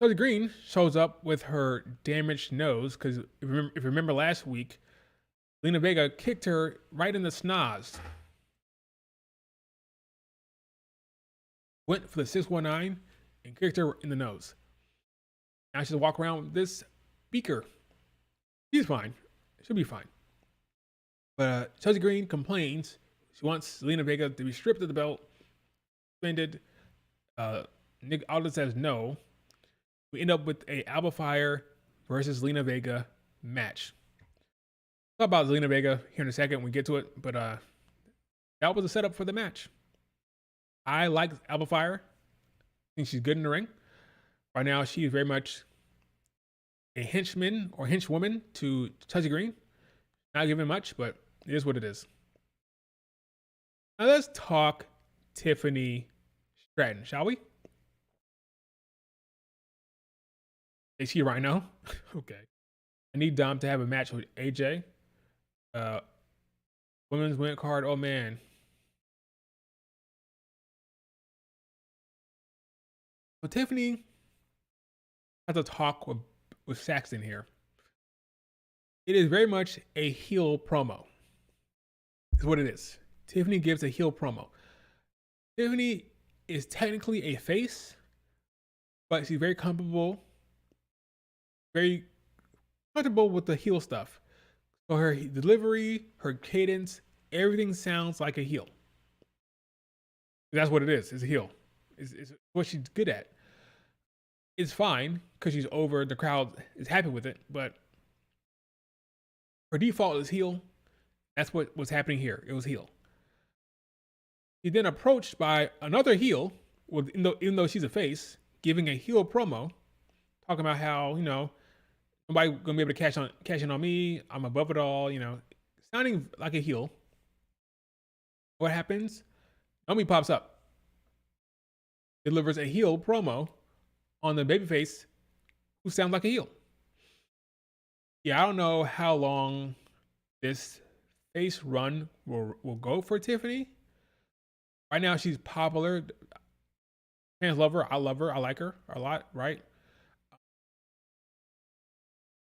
Chelsea Green shows up with her damaged nose because if you remember last week, Lena Vega kicked her right in the schnoz. Went for the 619 and kicked her in the nose. Now she's walk around with this beaker. She's fine. She'll be fine. But Chelsea Green complains. She wants Lena Vega to be stripped of the belt, suspended. Nick Aldis says no. We end up with a Alba Fire versus Lena Vega match. Talk about Lena Vega here in a second when we get to it, but that was a setup for the match. I like Alba Fire. I think she's good in the ring. Right now, she is very much a henchman or henchwoman to Chelsea Green. Not giving much, but it is what it is. Now let's talk Tiffany Stratton, shall we? Is she right now? Okay. I need Dom to have a match with AJ. Women's win card. Oh man. But Tiffany, have to talk with Saxton here. It is very much a heel promo. Is what it is. Tiffany gives a heel promo. Tiffany is technically a face, but she's very comfortable with the heel stuff. So her delivery, her cadence, everything sounds like a heel. That's what it is. It's a heel. It's what she's good at. It's fine because she's over. The crowd is happy with it, but her default is heel. That's what was happening here. It was heel. She's then approached by another heel, even though she's a face, giving a heel promo, talking about how, nobody gonna be able to cash in on me. I'm above it all, sounding like a heel. What happens? Naomi pops up, delivers a heel promo on the babyface who sounds like a heel. Yeah, I don't know how long this face run will go for Tiffany. Right now, she's popular. Fans love her. I love her. I like her a lot, right?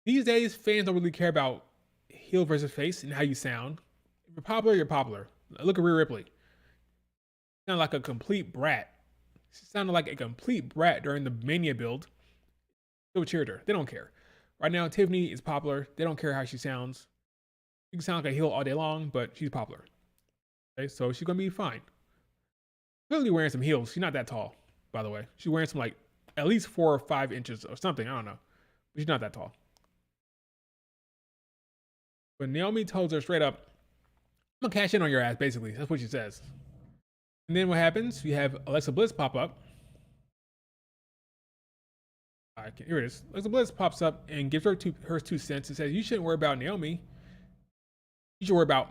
These days, fans don't really care about heel versus face and how you sound. If you're popular, you're popular. Look at Rhea Ripley. She sounded like a complete brat. She sounded like a complete brat during the Mania build. Still cheered her. They don't care. Right now, Tiffany is popular. They don't care how she sounds. She can sound like a heel all day long, but she's popular. Okay, so she's going to be fine. Clearly wearing some heels. She's not that tall, by the way. She's wearing some, at least 4 or 5 inches or something. I don't know. But she's not that tall. But Naomi tells her straight up, I'm going to cash in on your ass, basically. That's what she says. And then what happens? You have Alexa Bliss pop up. Here it is. Alexa Bliss pops up and gives her 2 cents and says, you shouldn't worry about Naomi. You should worry about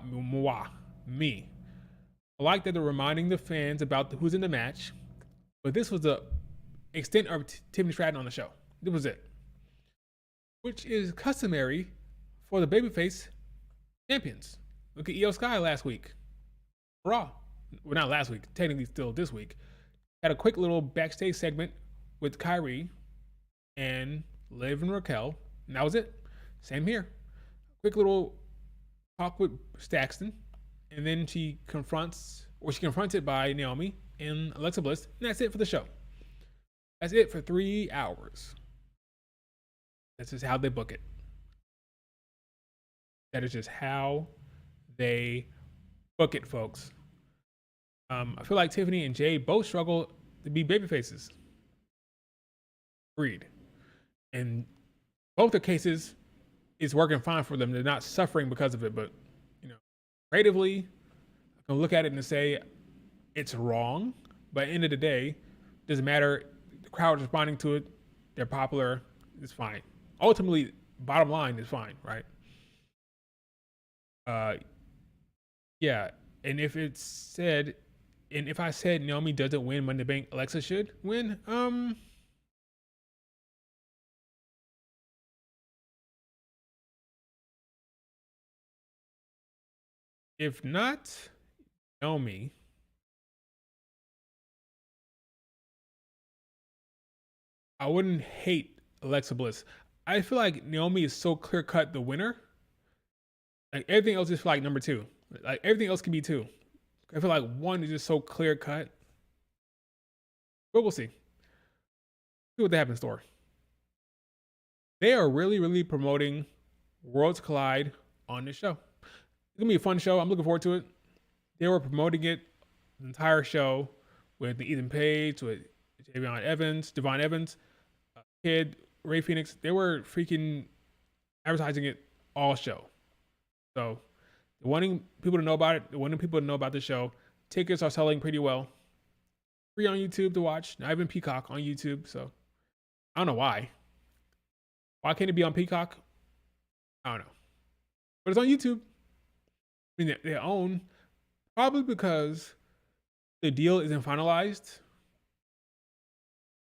me. I like that they're reminding the fans about who's in the match, but this was the extent of Tiffany Stratton on the show. This was it, which is customary for the babyface champions. Look at Io Sky last week. Raw. Well, not last week. Technically still this week. Had a quick little backstage segment with Kyrie and Liv and Raquel, and that was it. Same here. Quick little talk with Saxton, and then she's confronted by Naomi and Alexa Bliss, and that's it for the show. That's it for 3 hours. That's just how they book it. That is just how they book it, folks. I feel like Tiffany and Jay both struggle to be babyfaces. Agreed. And both the cases, it's working fine for them. They're not suffering because of it, but creatively, I can look at it and say it's wrong. But at the end of the day, it doesn't matter. The crowd is responding to it. They're popular. It's fine. Ultimately, bottom line is fine, right? Yeah. And if I said Naomi doesn't win Money in the Bank, Alexa should win. If not Naomi, I wouldn't hate Alexa Bliss. I feel like Naomi is so clear cut the winner. Like everything else is like number 2. Like everything else can be 2. I feel like 1 is just so clear cut. But we'll see. See what they have in store. They are really, really promoting Worlds Collide on this show. It's gonna be a fun show. I'm looking forward to it. They were promoting it the entire show with Ethan Page, with Devon Evans, Kid, Ray Phoenix. They were freaking advertising it all show. So wanting people to know about it, wanting people to know about the show. Tickets are selling pretty well. Free on YouTube to watch. Not even Peacock on YouTube. So I don't know why. Why can't it be on Peacock? I don't know. But it's on YouTube. I mean, they own, probably because the deal isn't finalized.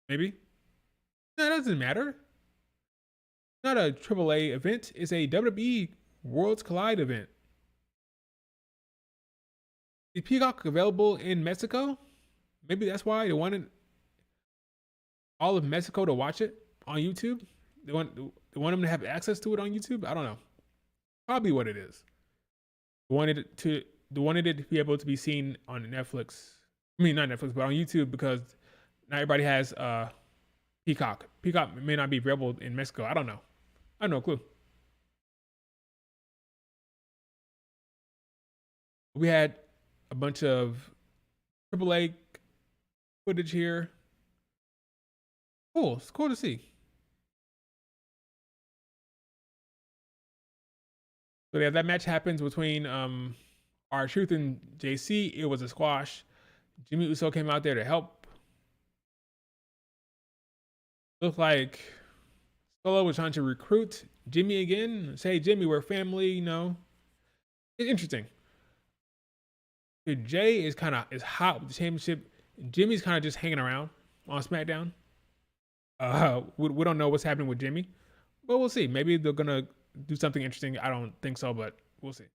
Maybe. No, it doesn't matter. It's not a AAA event. It's a WWE Worlds Collide event. Is Peacock available in Mexico? Maybe that's why they wanted all of Mexico to watch it. on YouTube. They want them to have access to it on YouTube. I don't know. Probably what it is. They wanted it to be able to be seen on Netflix. I mean, not Netflix, but on YouTube, because not everybody has Peacock. Peacock may not be available in Mexico. I don't know. I have no clue. We had a bunch of AAA footage here. Cool. It's cool to see. So yeah, that match happens between R-Truth and JC. It was a squash. Jimmy Uso came out there to help. Looked like Solo was trying to recruit Jimmy again. Say, Jimmy, we're family, you know. It's interesting. Jay is hot with the championship. Jimmy's kind of just hanging around on SmackDown. We don't know what's happening with Jimmy, but we'll see. Maybe they're gonna do something interesting. I don't think so, but we'll see.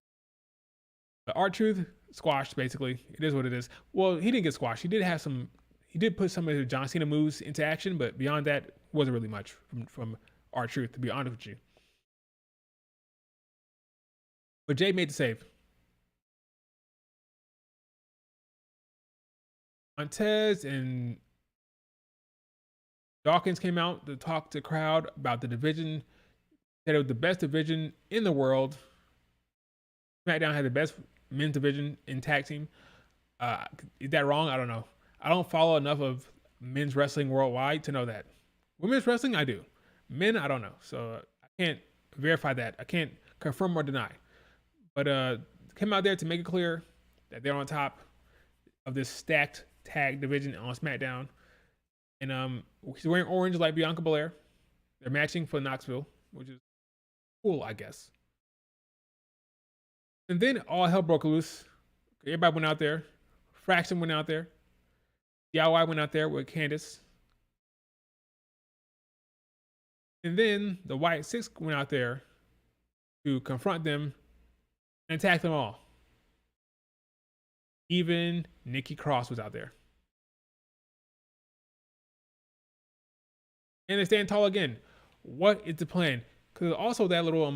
The R-Truth squashed, basically. It is what it is. Well, he didn't get squashed. He did put some of his John Cena moves into action, but beyond that, wasn't really much from R-Truth, to be honest with you. But Jay made the save. Montez and Dawkins came out to talk to the crowd about the division. Said it was the best division in the world. SmackDown had the best men's division in tag team. Is that wrong? I don't know. I don't follow enough of men's wrestling worldwide to know that. Women's wrestling, I do. Men, I don't know. So I can't verify that. I can't confirm or deny. But came out there to make it clear that they're on top of this stacked tag division on SmackDown. And she's wearing orange like Bianca Belair. They're matching for Knoxville, which is cool, I guess. And then all hell broke loose. Everybody went out there. Fraction went out there. DIY went out there with Candice. And then the White Six went out there to confront them and attack them all. Even Nikki Cross was out there. And they stand tall again. What is the plan? Because also that little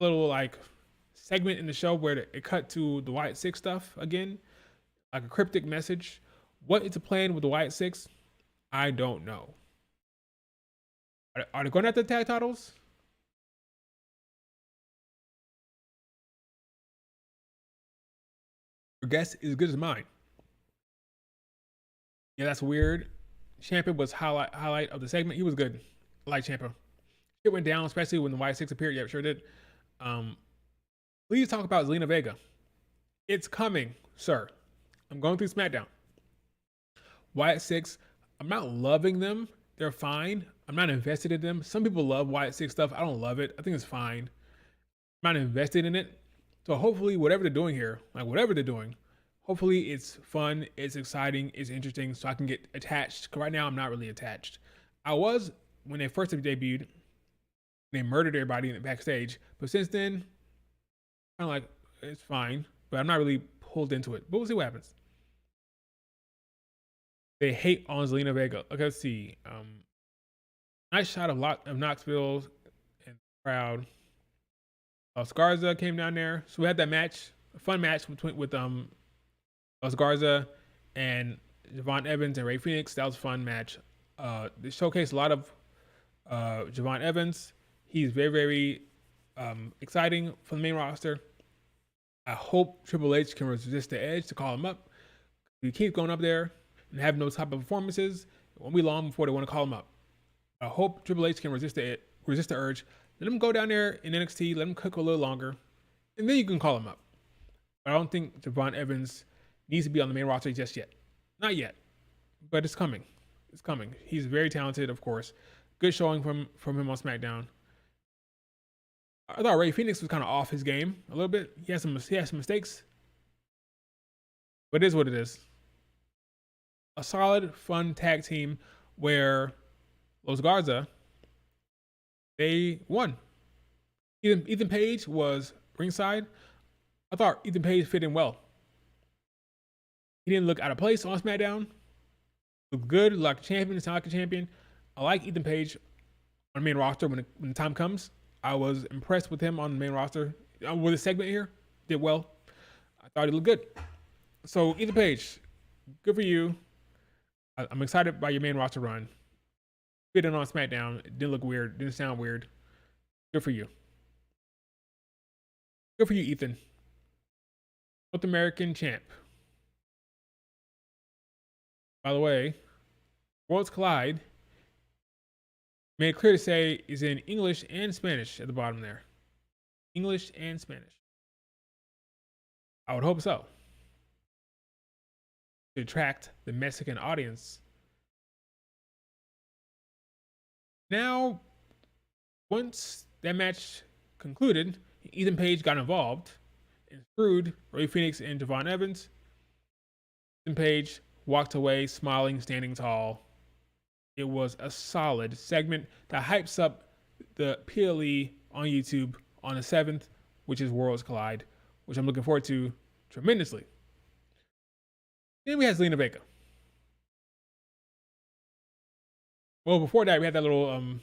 like segment in the show where it cut to the White Six stuff again, like a cryptic message. What is the plan with the White Six? I don't know. Are they going after the tag titles? Your guess is as good as mine. Yeah, that's weird. Ciampa was highlight of the segment. He was good. I like Ciampa. It went down, especially when the White Six appeared. Yeah, sure did. Please talk about Zelina Vega. It's coming, sir. I'm going through SmackDown. White Six, I'm not loving them. They're fine. I'm not invested in them. Some people love White Six stuff. I don't love it. I think it's fine. I'm not invested in it. So hopefully whatever they're doing here, like whatever they're doing, hopefully it's fun, it's exciting, it's interesting, so I can get attached. Because right now I'm not really attached. I was when they first debuted. They murdered everybody in the backstage. But since then, kind of like, it's fine. But I'm not really pulled into it. But we'll see what happens. They hate on Zelina Vega. Okay, let's see. Nice shot of Knoxville and the crowd. Scarza came down there. So we had that match, a fun match with Scarza and Javon Evans and Ray Phoenix. That was a fun match. They showcased a lot of Javon Evans. He's very, very exciting for the main roster. I hope Triple H can resist the edge to call him up. He keeps going up there and having those type of performances. It won't be long before they want to call him up. I hope Triple H can resist the urge. Let him go down there in NXT. Let him cook a little longer, and then you can call him up. But I don't think Javon Evans needs to be on the main roster just yet. Not yet, but it's coming. It's coming. He's very talented, of course. Good showing from him on SmackDown. I thought Ray Phoenix was kind of off his game a little bit. He had some mistakes, but it is what it is. A solid, fun tag team where Los Garza, they won. Ethan Page was ringside. I thought Ethan Page fit in well. He didn't look out of place on SmackDown. Looked good, like a champion, sounded like a champion. I like Ethan Page on the main roster when the time comes. I was impressed with him on the main roster. With the segment here, did well. I thought he looked good. So Ethan Page, good for you. I'm excited by your main roster run. Fit in on SmackDown. It didn't look weird. Didn't sound weird. Good for you. Good for you, Ethan. North American champ. By the way, Worlds Collide made it clear to say is in English and Spanish at the bottom there. English and Spanish. I would hope so. To attract the Mexican audience. Now, once that match concluded, Ethan Page got involved and screwed Ray Phoenix and Javon Evans. Ethan Page walked away smiling, standing tall. It was a solid segment that hypes up the PLE on YouTube on the 7th, which is Worlds Collide, which I'm looking forward to tremendously. Then we had Zelina Vega. Well, before that, we had that little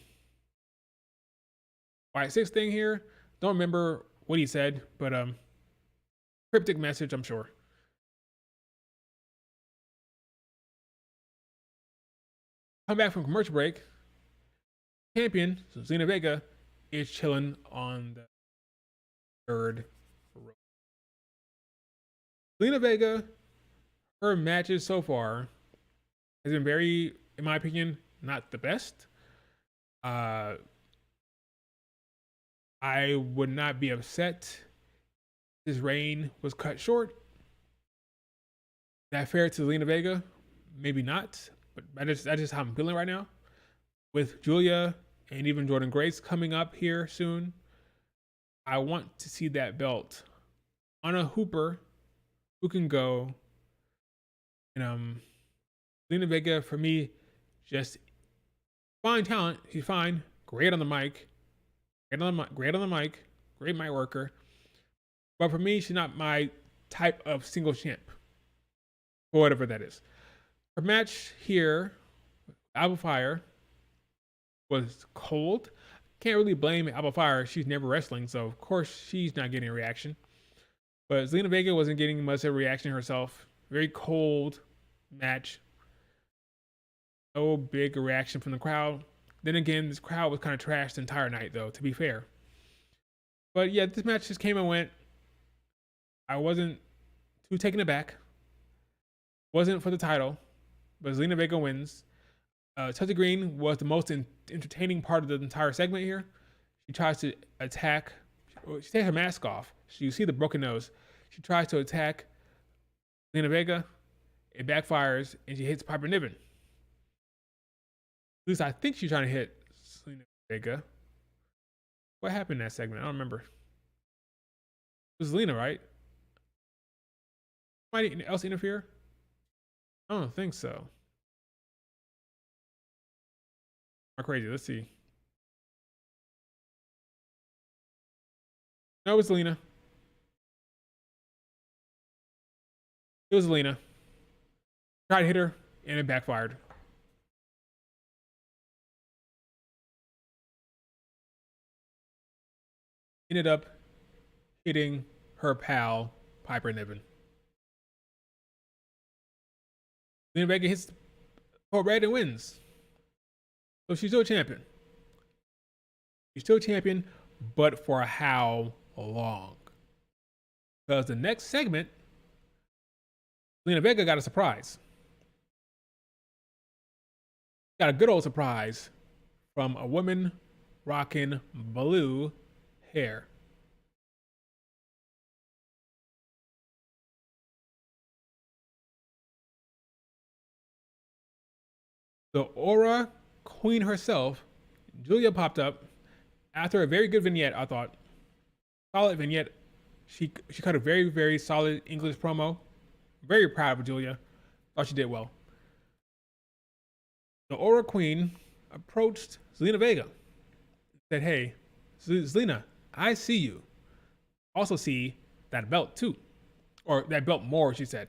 White 6 thing here. Don't remember what he said, but cryptic message, I'm sure. Come back from commercial break. Champion, so Zelina Vega, is chilling on the 3rd row. Zelina Vega, her matches so far has been very, in my opinion, not the best. I would not be upset if his reign was cut short. Is that fair to Zelina Vega? Maybe not, but that's just how I'm feeling right now. With Julia and even Jordan Grace coming up here soon, I want to see that belt on a hooper who can go. And Zelina Vega, for me, just fine talent. She's fine, great on the mic, great mic worker. But for me, she's not my type of single champ, or whatever that is. Her match here, Alba Fire, was cold. Can't really blame Alba Fire. She's never wrestling, so of course she's not getting a reaction. But Zelina Vega wasn't getting much of a reaction herself. Very cold match. No big reaction from the crowd. Then again, this crowd was kind of trashed the entire night, though, to be fair. But yeah, this match just came and went. I wasn't too taken aback. Wasn't for the title, but Zelina Vega wins. Chelsea Green was the most entertaining part of the entire segment here. She tries to attack. She takes her mask off. You see the broken nose. She tries to attack Zelina Vega. It backfires, and she hits Piper Niven. At least I think she's trying to hit Zelina Vega. What happened in that segment? I don't remember. It was Zelina, right? Somebody else interfere? I don't think so. How crazy. Let's see. No, it was Zelina. It was Zelina. Tried to hit her, and it backfired. Ended up hitting her pal, Piper Niven. Zelina Vega hits Code Red and wins. So she's still champion. She's still champion, but for how long? Because the next segment, Zelina Vega got a surprise. Got a good old surprise from a woman rocking blue hair. The Aura Queen herself, Julia, popped up after a very good vignette, I thought. Solid vignette. She cut a very, very solid English promo. Very proud of Julia. Thought she did well. The Aura Queen approached Zelina Vega. Said, hey, Zelina, I see you. Also see that belt too. Or that belt more, she said.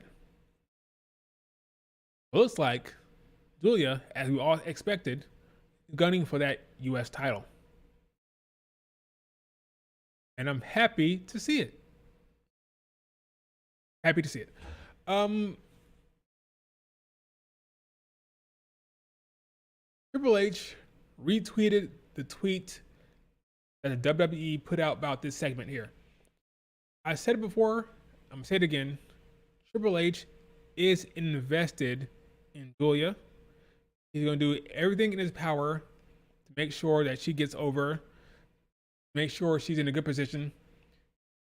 It looks like Julia, as we all expected, gunning for that U.S. title. And I'm happy to see it. Happy to see it. Triple H retweeted the tweet that the WWE put out about this segment here. I said it before, I'm gonna say it again. Triple H is invested in Julia. He's gonna do everything in his power to make sure that she gets over, make sure she's in a good position.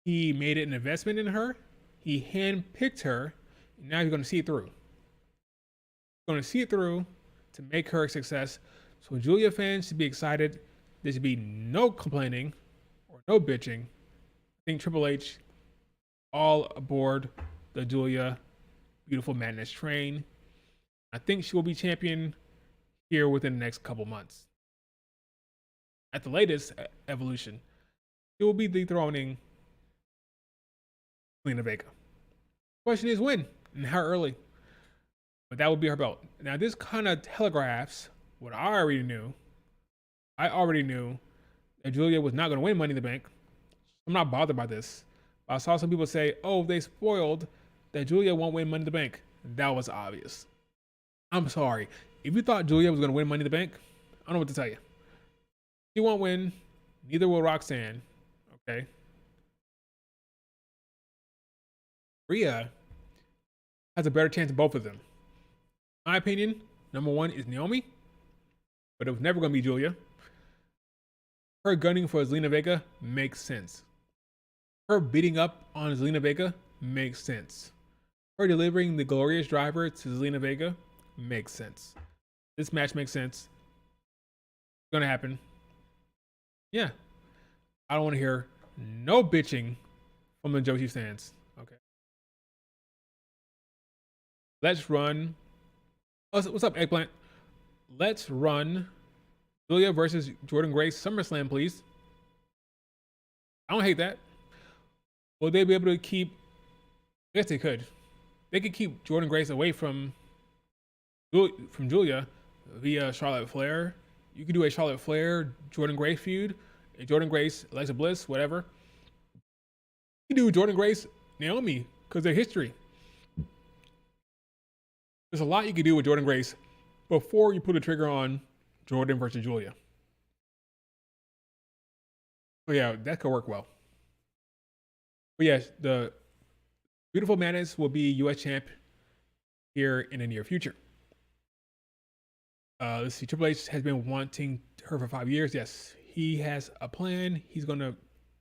He made it an investment in her. He handpicked her. And now he's gonna see it through. He's gonna see it through to make her a success. So Julia fans should be excited. There should be no complaining or no bitching. I think Triple H all aboard the Julia Beautiful Madness train. I think she will be champion here within the next couple months. At the latest Evolution, she will be dethroning Zelina Vega. Question is when and how early. But that will be her belt. Now this kind of telegraphs what I already knew. I already knew that Julia was not going to win Money in the Bank. I'm not bothered by this. I saw some people say, oh, they spoiled that Julia won't win Money in the Bank. That was obvious. I'm sorry. If you thought Julia was going to win Money in the Bank, I don't know what to tell you. She won't win. Neither will Roxanne. Okay. Rhea has a better chance than both of them. In my opinion, number one is Naomi, but it was never going to be Julia. Her gunning for Zelina Vega makes sense. Her beating up on Zelina Vega makes sense. Her delivering the glorious driver to Zelina Vega makes sense. This match makes sense. It's gonna happen. Yeah. I don't want to hear no bitching from the Joshi fans. Okay. Let's run. What's up, Eggplant? Let's run Julia versus Jordynne Grace SummerSlam, please. I don't hate that. Will they be able to keep? I guess they could. They could keep Jordynne Grace away from Julia via Charlotte Flair. You could do a Charlotte Flair Jordynne Grace feud, a Jordynne Grace Alexa Bliss, whatever. You could do Jordynne Grace Naomi because they're history. There's a lot you could do with Jordynne Grace before you put the trigger on Jordynne versus Julia. So yeah, that could work well. But yes, the Beautiful Madness will be U.S. champ here in the near future. Let's see, Triple H has been wanting her for 5 years. Yes, he has a plan. He's going to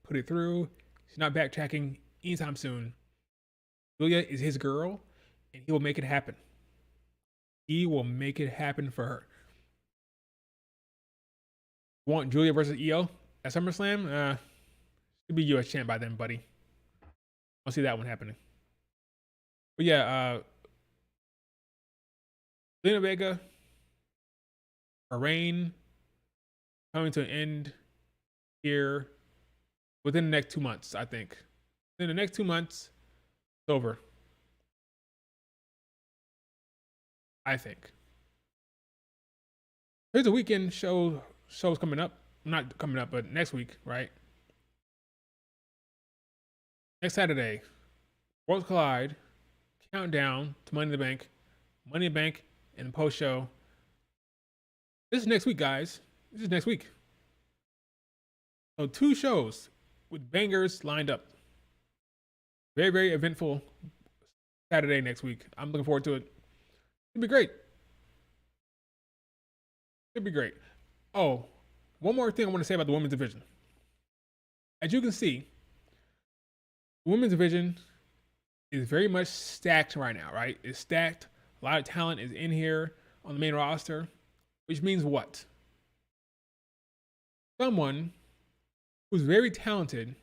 put it through. He's not backtracking anytime soon. Julia is his girl, and he will make it happen. He will make it happen for her. Want Julia versus Io at SummerSlam? She'll be U.S. champ by then, buddy. I'll see that one happening. But yeah, Zelina Vega, her reign coming to an end here within the next 2 months, I think. In the next 2 months, it's over. I think. There's a weekend shows coming up. Not coming up, but next week, right? Next Saturday, Worlds Collide, countdown to Money in the Bank, Money in the Bank, and the post show. This is next week, guys. This is next week. So 2 shows with bangers lined up. Very, very eventful Saturday next week. I'm looking forward to it. It'll be great. It'll be great. Oh, one more thing I want to say about the women's division. As you can see, the women's division is very much stacked right now, right? It's stacked. A lot of talent is in here on the main roster, which means what? Someone who's very talented is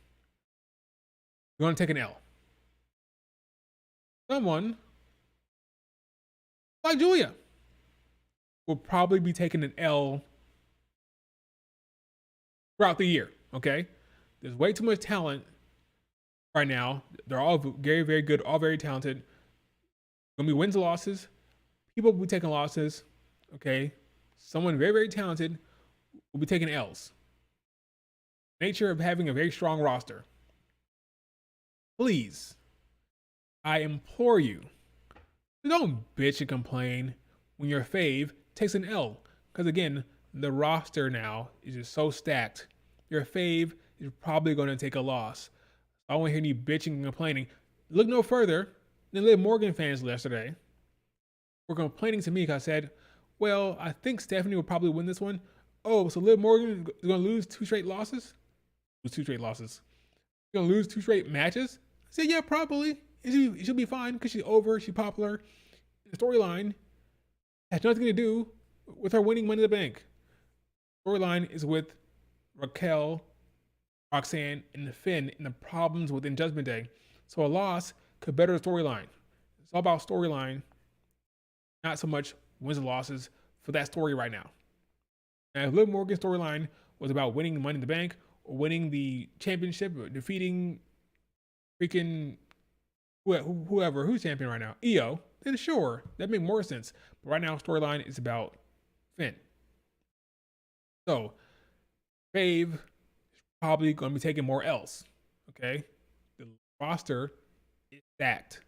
going to take an L. Someone like Julia will probably be taking an L throughout the year, okay? There's way too much talent right now. They're all very, very good, all very talented. Gonna be wins and losses. People will be taking losses, okay? someone very, very talented will be taking L's. Nature of having a very strong roster. Please, I implore you, don't bitch and complain when your fave takes an L. Because again, the roster now is just so stacked. Your fave is probably going to take a loss. I don't want to hear any bitching and complaining. Look no further than Liv Morgan fans yesterday were complaining to me because I said, well, I think Stephanie will probably win this one. Oh, so Liv Morgan is going to lose 2 straight losses? Lose 2 straight losses. She's going to lose 2 straight matches? I said, yeah, probably. She'll be fine because she's over, she's popular. The storyline has nothing to do with her winning Money in the Bank. The storyline is with Raquel, Roxanne, and Finn and the problems within Judgment Day. So a loss could better the storyline. It's all about storyline, not so much wins and losses for that story right now. Now, if Liv Morgan's storyline was about winning Money in the Bank or winning the championship or defeating freaking whoever, who's champion right now, Io, then sure, that makes more sense. But right now, storyline is about Finn. So, Fave is probably going to be taking more L's. Okay? The roster is stacked.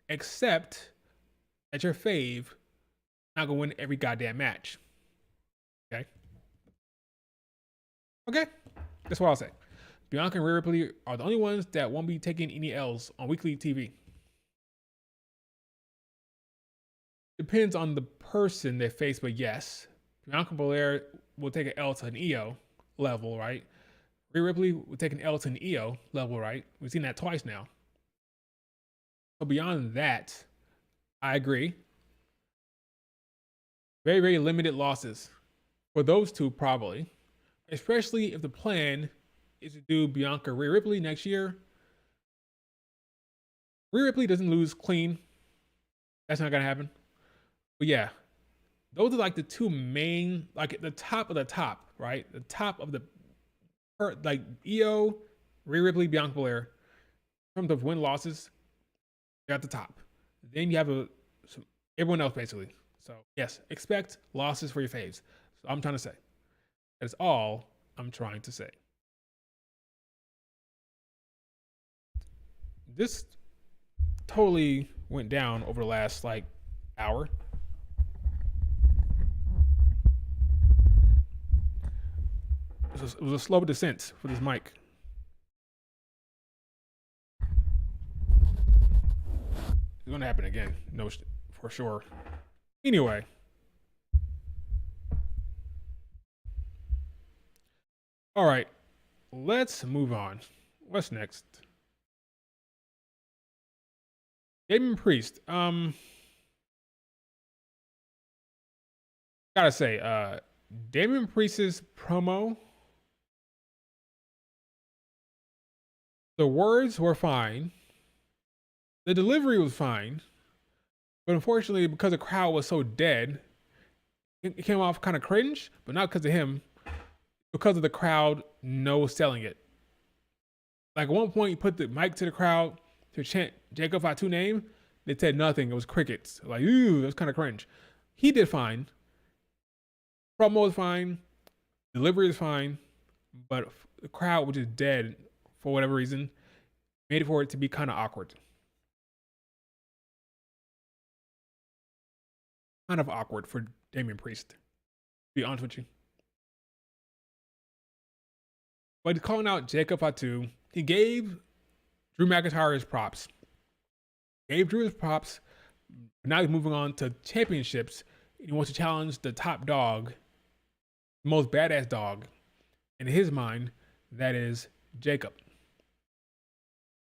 Except that your fave not going to win every goddamn match. Okay? Okay? That's what I'll say. Bianca and Rhea Ripley are the only ones that won't be taking any L's on weekly TV. Depends on the person they face, but yes, Bianca Belair will take an L to an EO level, right? Rhea Ripley will take an L to an EO level, right? We've seen that twice now. So beyond that, I agree. Very, very limited losses for those two, probably. Especially if the plan is to do Bianca Rhea Ripley next year. Rhea Ripley doesn't lose clean. That's not going to happen. But yeah, those are like the two main, like the top of the top, right? The top of the, like Io, Rhea Ripley, Bianca Belair. In terms of win losses, they're at the top. Then you have everyone else basically. So yes, expect losses for your faves. So I'm trying to say. That's all I'm trying to say. This totally went down over the last like hour. It was a slow descent for this mic. It's gonna happen again, no, for sure. Anyway, all right, let's move on. What's next? Damien Priest. Gotta say, Damien Priest's promo. The words were fine. The delivery was fine. But unfortunately, because the crowd was so dead, it came off kind of cringe, but not because of him, because of the crowd no selling it. Like at one point, you put the mic to the crowd to chant Jacob Fatu name. They said nothing. It was crickets. Like, ooh, that's kind of cringe. He did fine. Promo was fine. Delivery is fine. But the crowd was just dead for whatever reason. Made it for it to be kind of awkward. Kind of awkward for Damien Priest, to be honest with you. But he's calling out Jacob Fatu. He gave Drew McIntyre his props. Gave Drew his props. But now he's moving on to championships. He wants to challenge the top dog, the most badass dog. In his mind, that is Jacob.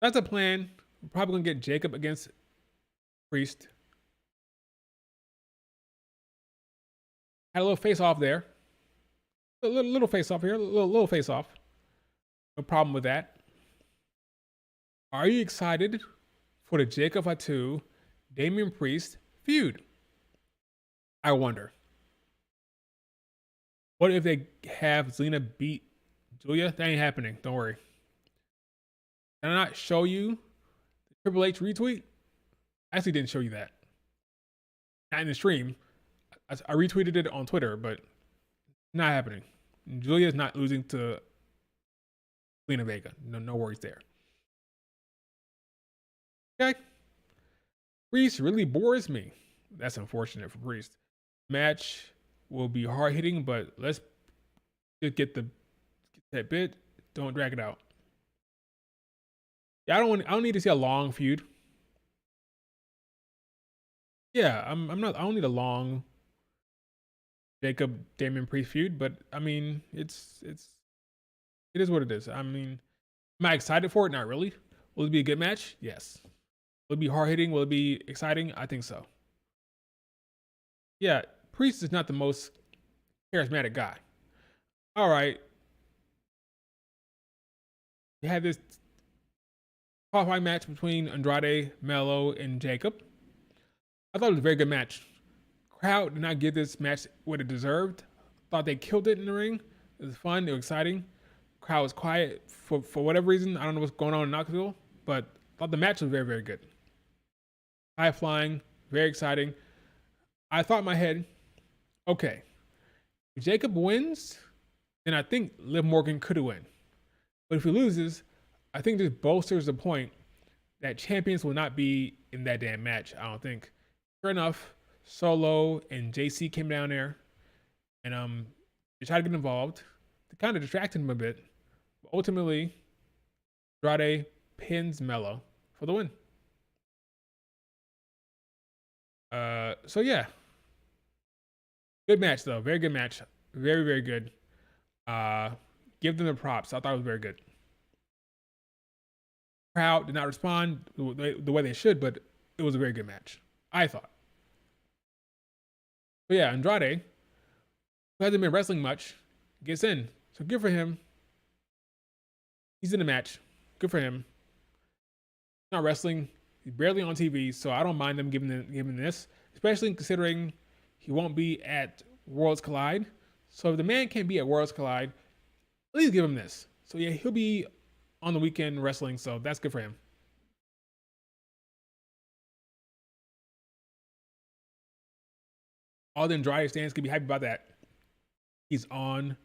That's a plan. We're probably going to get Jacob against Priest. Had a little face off there. A little face off here. A little face off. No problem with that. Are you excited for the Jacob Fatu, Damien Priest feud? I wonder. What if they have Zelina beat Julia? That ain't happening. Don't worry. Did I not show you the Triple H retweet? I actually didn't show you that. Not in the stream. I retweeted it on Twitter, but Not happening. Julia's not losing to Lena Vega. No worries there. Okay. Priest really bores me. That's unfortunate for Priest. Match will be hard hitting, but let's just get that bit. Don't drag it out. Yeah, I don't need to see a long feud. Yeah, I'm not. I don't need a long Jacob Damon Priest feud, but I mean, it is what it is. I mean, am I excited for it? Not really. Will it be a good match? Yes. Will it be hard hitting? Will it be exciting? I think so. Yeah, Priest is not the most charismatic guy. All right, you had this qualifying match between Andrade, Mello, and Jacob. I thought it was a very good match. Crowd did not give this match what it deserved. Thought they killed it in the ring. It was fun. It was exciting. Crowd was quiet for whatever reason. I don't know what's going on in Knoxville, but I thought the match was very good. High flying, very exciting. I thought in my head, okay, if Jacob wins, then I think Liv Morgan could win. But if he loses, I think this bolsters the point that champions will not be in that damn match. I don't think. Fair enough. Solo and JC came down there, and they tried to get involved. They kind of distracted him a bit. But ultimately, Andrade pins Mello for the win. So yeah, good match though. Very good match. Very good. Give them the props. I thought it was very good. Crowd did not respond the way they should, but it was a very good match. I thought. But yeah, Andrade, who hasn't been wrestling much, gets in. So good for him. He's in the match. Good for him. Not wrestling. He's barely on TV, so I don't mind them giving this, especially considering he won't be at Worlds Collide. So if the man can't be at Worlds Collide, at least give him this. So yeah, he'll be on the weekend wrestling, so that's good for him. All the Andrade stands can be happy about that. He's on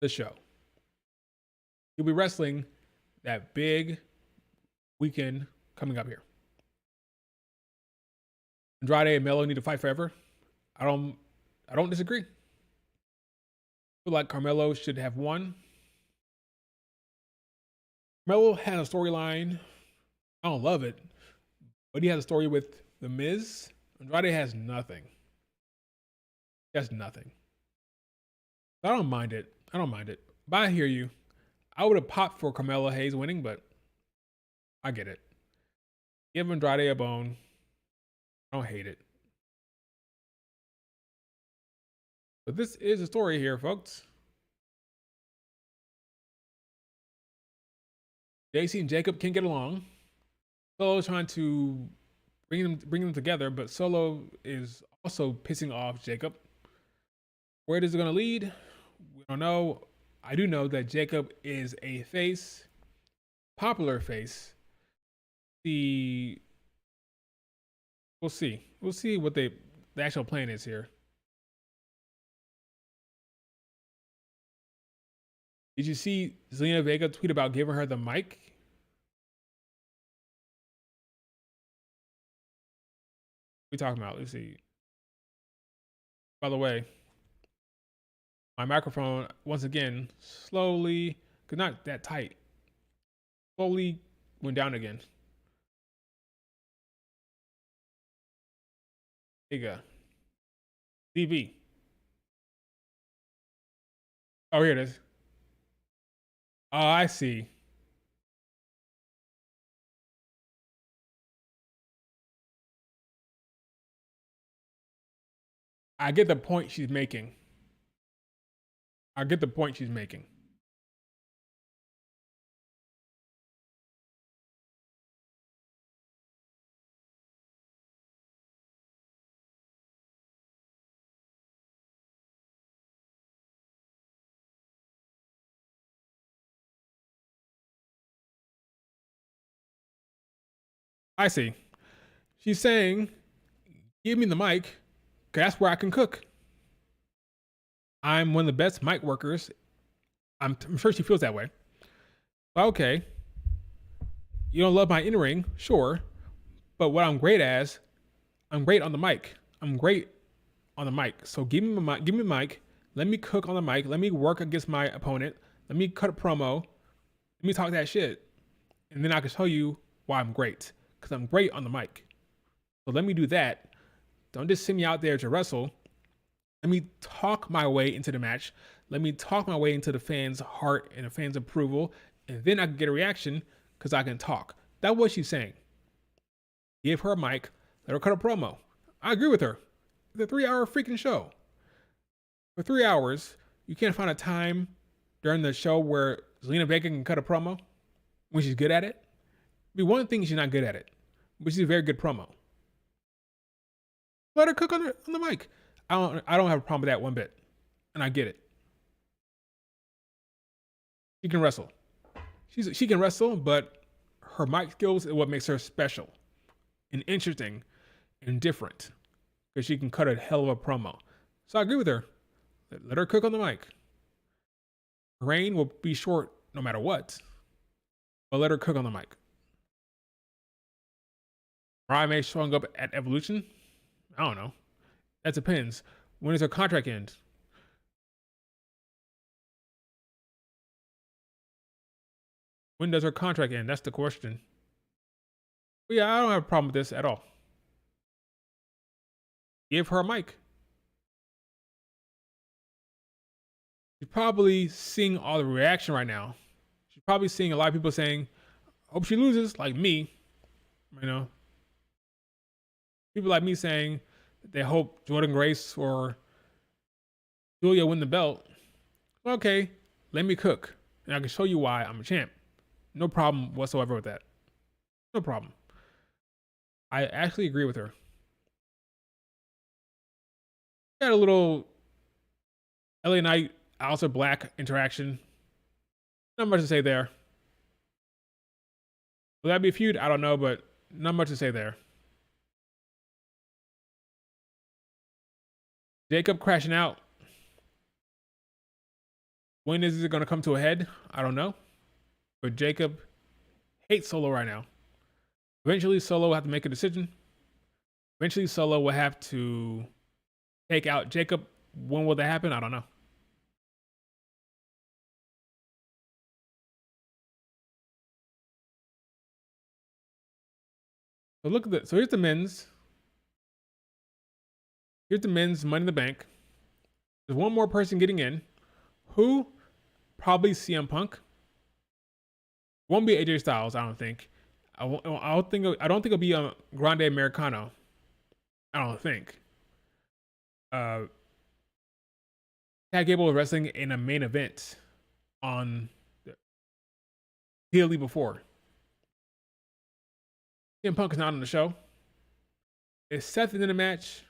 the show. He'll be wrestling that big weekend coming up here. Andrade and Melo need to fight forever. I don't disagree. I feel like Carmelo should have won. Carmelo had a storyline. I don't love it, but he has a story with The Miz. Andrade has nothing. He has nothing. I don't mind it. I don't mind it. But I hear you. I would have popped for Carmelo Hayes winning, but I get it. Give Andrade a bone. I don't hate it. But this is a story here, folks. JC and Jacob can't get along. Solo's trying to bring them together, but Solo is also pissing off Jacob. Where is it going to lead? We don't know. I do know that Jacob is a face, popular face. We'll see. We'll see what the actual plan is here. Did you see Zelina Vega tweet about giving her the mic? What are we talking about? Let's see. By the way, my microphone, once again, slowly, because not that tight, slowly went down again. There you go. DV. Oh, here it is. Oh, I see. I get the point she's making. I get the point she's making. I see. She's saying, give me the mic, 'cause that's where I can cook. I'm one of the best mic workers. I'm sure she feels that way. Okay, you don't love my in ring, sure, but what I'm great as, I'm great on the mic. I'm great on the mic. So give me my mic. Give me the mic. Let me cook on the mic. Let me work against my opponent. Let me cut a promo. Let me talk that shit, and then I can tell you why I'm great. Because I'm great on the mic. So let me do that. Don't just send me out there to wrestle. Let me talk my way into the match. Let me talk my way into the fans' heart and the fans' approval, and then I can get a reaction because I can talk. That's what she's saying. Give her a mic. Let her cut a promo. I agree with her. It's a 3-hour freaking show. For 3 hours, you can't find a time during the show where Zelina Vega can cut a promo when she's good at it. I mean, one thing she's not good at it, but she's a very good promo. Let her cook on the mic. I don't have a problem with that one bit, and I get it. She can wrestle. She can wrestle, but her mic skills is what makes her special and interesting and different because she can cut a hell of a promo. So I agree with her. Let her cook on the mic. Her reign will be short no matter what, but let her cook on the mic. Mariah May showing up at Evolution? I don't know. That depends. When does her contract end? When does her contract end? That's the question. But yeah, I don't have a problem with this at all. Give her a mic. She's probably seeing all the reaction right now. She's probably seeing a lot of people saying, hope she loses, like me. You know, people like me saying they hope Jordan Grace or Julia win the belt. Okay, let me cook, and I can show you why I'm a champ. No problem whatsoever with that. No problem. I actually agree with her. Got a little LA Knight, Aleister Black interaction. Not much to say there. Will that be a feud? I don't know, but not much to say there. Jacob crashing out. When is it going to come to a head? I don't know. But Jacob hates Solo right now. Eventually, Solo will have to make a decision. Eventually, Solo will have to take out Jacob. When will that happen? I don't know. So look at this. So here's the men's. Here's the men's Money in the Bank. There's one more person getting in. Who? Probably CM Punk. Won't be AJ Styles, I don't think. I don't think it'll be Grande Americano. I don't think. Chad Gable was wrestling in a main event on the before. CM Punk is not on the show. If Seth is in the match,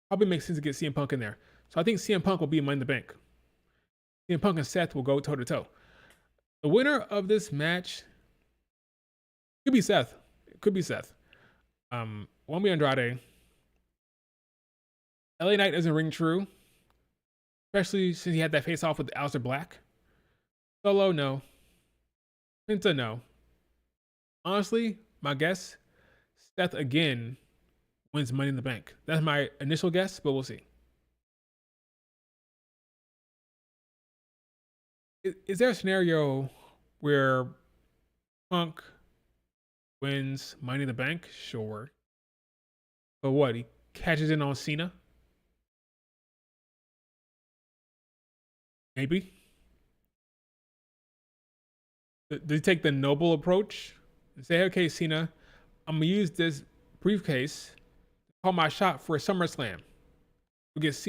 probably makes sense to get CM Punk in there. So I think CM Punk will be Money in the Bank. CM Punk and Seth will go toe to toe. The winner of this match could be Seth. It could be Seth. Won't be Andrade. LA Knight isn't ring true, especially since he had that face off with Aleister Black. Solo, no. Penta, no. Honestly, my guess, Seth again wins Money in the Bank. That's my initial guess, but we'll see. Is there a scenario where Punk wins Money in the Bank? Sure. But what? He catches in on Cena? Maybe. Did he take the noble approach and say, okay, Cena, I'm going to use this briefcase to call my shot for a SummerSlam? We get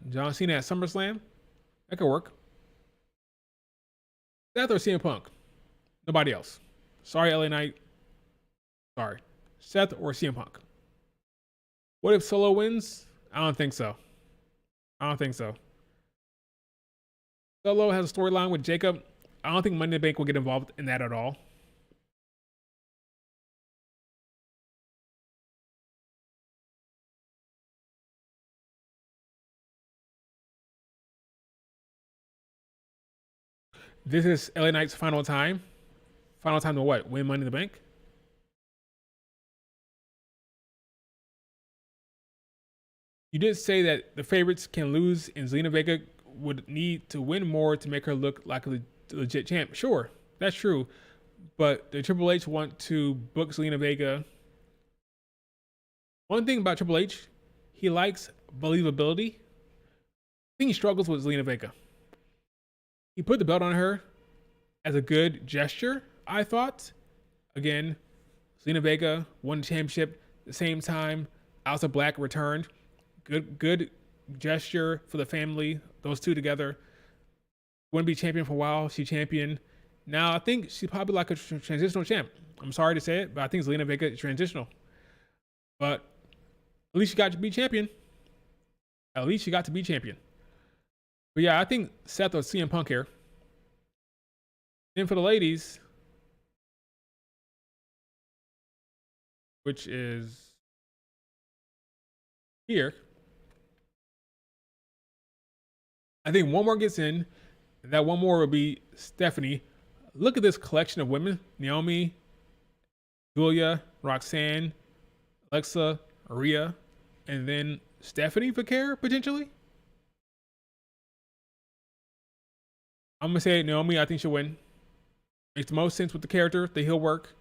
John Cena at SummerSlam? That could work. Seth or CM Punk? Nobody else. Sorry, LA Knight. Sorry. Seth or CM Punk? What if Solo wins? I don't think so. Solo has a storyline with Jacob. I don't think Money in the Bank will get involved in that at all. This is LA Knight's final time. Final time to what? Win Money in the Bank? You did say that the favorites can lose and Zelina Vega would need to win more to make her look like a legit champ. Sure, that's true. But the Triple H want to book Zelina Vega. One thing about Triple H, he likes believability. I think he struggles with Zelina Vega. He put the belt on her as a good gesture, I thought. Again, Zelina Vega won the championship at the same time. Aleister Black returned. Good gesture for the family. Those two together. Wouldn't be champion for a while. She championed. Now I think she's probably like a transitional champ. I'm sorry to say it, but I think Zelina Vega is transitional. But at least she got to be champion. At least she got to be champion. But yeah, I think Seth or CM Punk here. Then for the ladies, which is here, I think one more gets in. And that one more will be Stephanie. Look at this collection of women. Naomi, Julia, Roxanne, Alexa, Rhea, and then Stephanie Vaquer, potentially. I'm going to say Naomi, I think she'll win. Makes the most sense with the character, the heel work.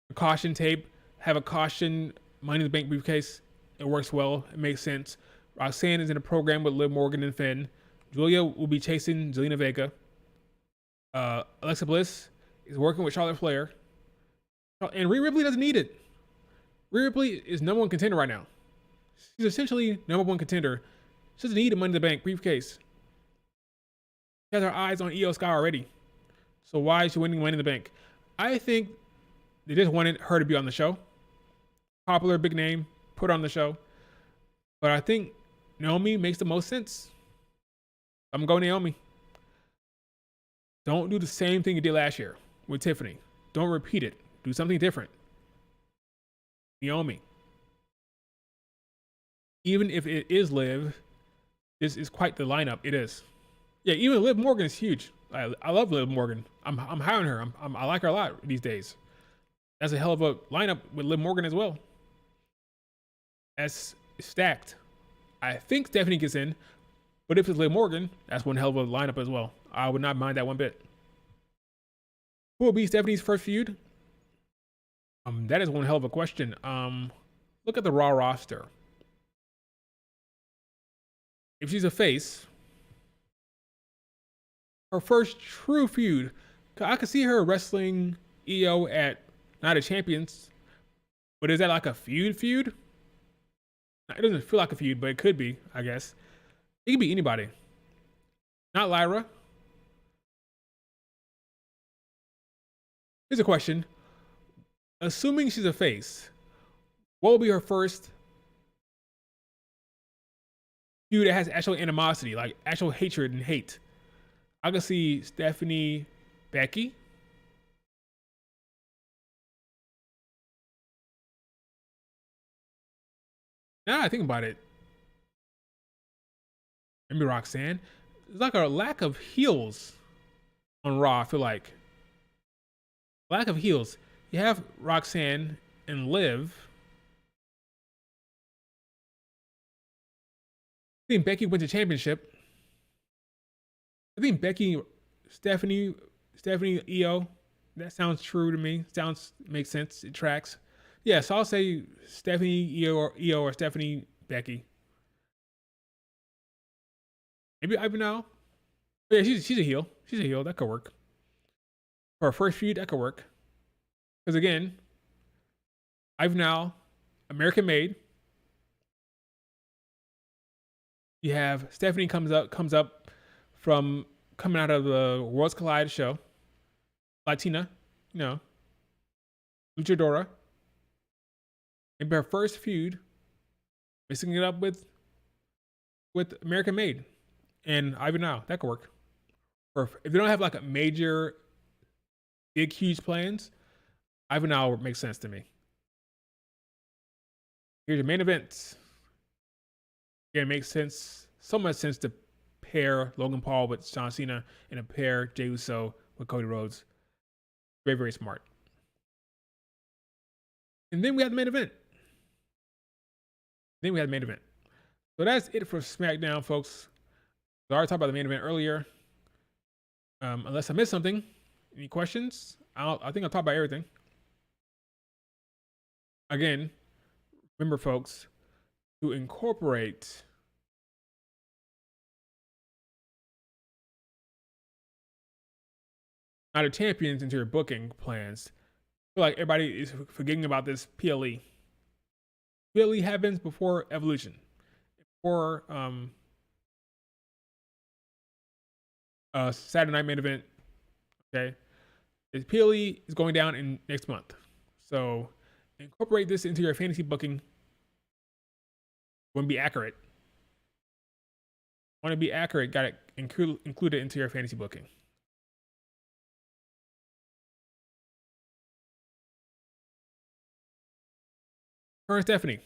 The caution tape, have a caution Money in the Bank briefcase. It works well. It makes sense. Roxanne is in a program with Liv Morgan and Finn. Julia will be chasing Zelina Vega. Alexa Bliss is working with Charlotte Flair. And Rhea Ripley doesn't need it. Rhea Ripley is number one contender right now. She's essentially number one contender. She doesn't need a Money in the Bank briefcase. She has her eyes on Io Sky already. So why is she winning Money in the Bank? I think they just wanted her to be on the show. Popular, big name, put her on the show. But I think Naomi makes the most sense. I'm going Naomi. Don't do the same thing you did last year with Tiffany. Don't repeat it. Do something different. Naomi. Even if it is Liv, this is quite the lineup. It is. Yeah, even Liv Morgan is huge. I love Liv Morgan. I'm high on her. I like her a lot these days. That's a hell of a lineup with Liv Morgan as well. That's stacked. I think Stephanie gets in, but if it's Liv Morgan, that's one hell of a lineup as well. I would not mind that one bit. Who will be Stephanie's first feud? That is one hell of a question. Look at the Raw roster. If she's a face, her first true feud, I could see her wrestling Io at Night of Champions, but is that like a feud? It doesn't feel like a feud, but it could be, I guess. It could be anybody. Not Lyra. Here's a question. Assuming she's a face, what will be her first feud that has actual animosity, like actual hatred and hate? I could see Stephanie, Becky. Now I think about it, maybe Roxanne. There's like a lack of heels on Raw, I feel like. Lack of heels. You have Roxanne and Liv. I think Becky wins the championship. I think Becky, Stephanie, Io. That sounds true to me. Makes sense. It tracks. Yeah, so I'll say Stephanie, Io or Stephanie, Becky. Maybe Ivan now. Yeah, she's a heel. She's a heel. That could work. For a first feud, that could work. Because again, Ivan now, American made. You have Stephanie comes up from coming out of the Worlds Collide show. Latina, luchadora. Maybe her first feud, mixing it up with American Made and Ivan Now. That could work. Or if they don't have like a major, big, huge plans, Ivan Now would make sense to me. Here's your main event. Again, it makes sense, so much sense to pair Logan Paul with John Cena and a pair Jey Uso with Cody Rhodes. Very, very smart. And then we had the main event. So that's it for SmackDown, folks. I already talked about the main event earlier. Unless I missed something. Any questions? I think I'll talk about everything. Again, remember, folks, to incorporate Night of Champions into your booking plans. I feel like everybody is forgetting about this PLE. PLE happens before Evolution. Before Saturday Night Main Event. Okay. The PLE is going down in next month. So incorporate this into your fantasy booking. Want to be accurate. Got to include it into your fantasy booking. Her and Stephanie.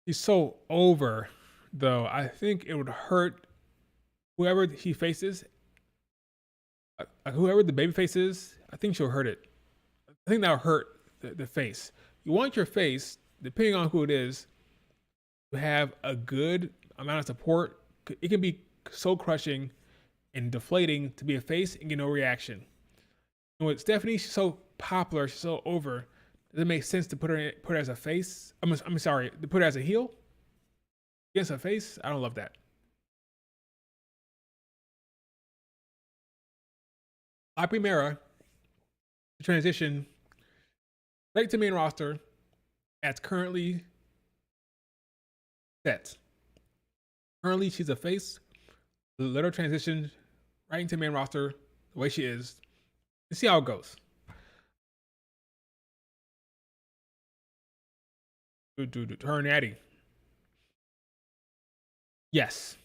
She's so over, though. I think it would hurt whoever he faces. Whoever the baby face is, I think she'll hurt it. I think that'll hurt the face. You want your face, depending on who it is, to have a good amount of support. It can be so crushing and deflating to be a face and get no reaction. And with Stephanie, she's so popular, she's so over. Does it make sense to put her as a face? I'm sorry, to put her as a heel against a face? I don't love that. La Primera transition right to main roster as currently set. Currently, she's a face. Let her transition right into main roster the way she is. Let's see how it goes. Her Natty. Yes.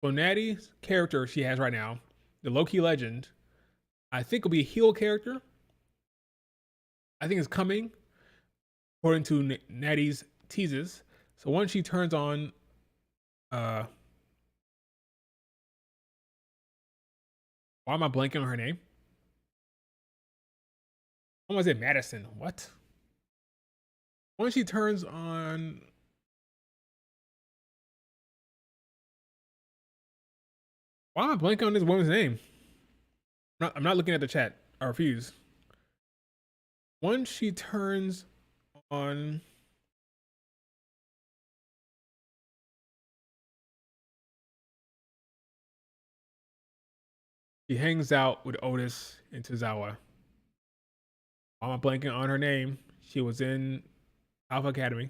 So Natty's character she has right now, the low-key legend, I think will be a heel character. I think it's coming, according to Natty's teases. So once she turns on, why am I blanking on her name? When was it? Madison. What? Once she turns on, why am I blanking on this woman's name? I'm not looking at the chat. I refuse. Once she turns on, she hangs out with Otis and Tozawa. Why am I blanking on her name? She was in Alpha Academy.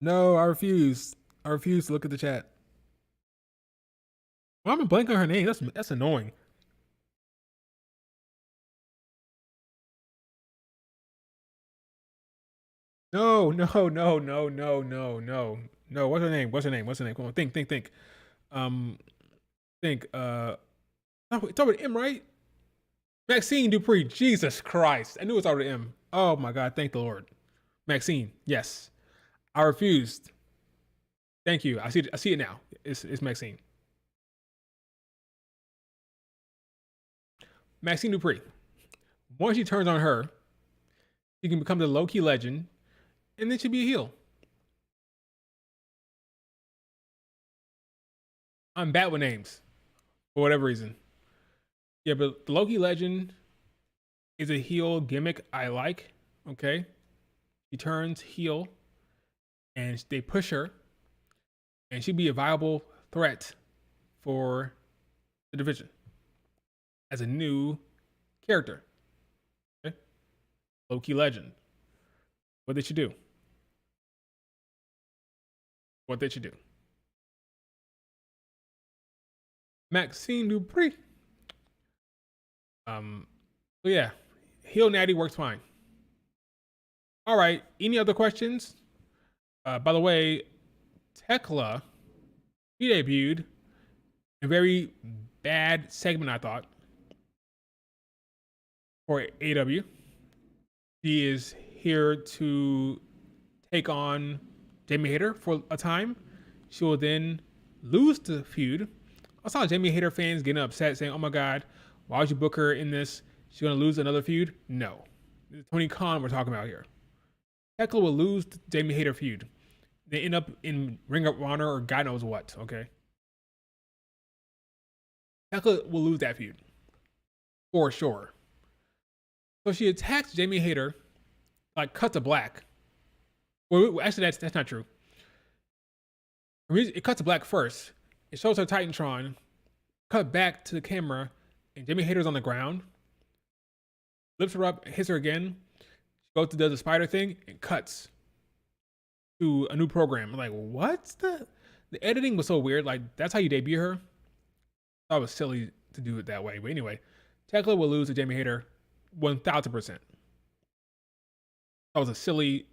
No, I refuse. I refuse to look at the chat. Why am I blanking on her name? That's annoying. No. No. What's her name? Come on, think. Think. It's over to M, right? Maxine Dupree. Jesus Christ. I knew it was over to M. Oh my God. Thank the Lord. Maxine. Yes. I refused. Thank you. I see it now. It's Maxine. Maxine Dupree. Once she turns on her, she can become the low-key legend, and then she'll be a heel. I'm bad with names, for whatever reason. Yeah, but the Loki Legend is a heel gimmick I like. Okay. She turns heel and they push her, and she'd be a viable threat for the division as a new character. Okay. Loki Legend. What did she do? Maxine Dupree. So yeah, heel Natty works fine. All right. Any other questions? By the way, Tekla, he debuted a very bad segment, I thought, for AW. She is here to take on Jamie Hayter for a time. She will then lose the feud. I saw Jamie Hayter fans getting upset, saying, "Oh my God, why would you book her in this? She's gonna lose another feud." No, it's Tony Khan we're talking about here. Tekla will lose the Jamie Hayter feud. They end up in Ring of Honor or God knows what. Okay, Tekla will lose that feud for sure. So she attacks Jamie Hayter, like cut to black. Well, actually, that's not true. It cuts to black first. It shows her Titantron, cut back to the camera, and Jamie Hayter's on the ground. Lifts her up, hits her again. She goes to do the spider thing and cuts to a new program. I'm like, what's the editing was so weird. Like, that's how you debut her. I thought it was silly to do it that way. But anyway, Tekla will lose to Jamie Hayter 1000%. That was a silly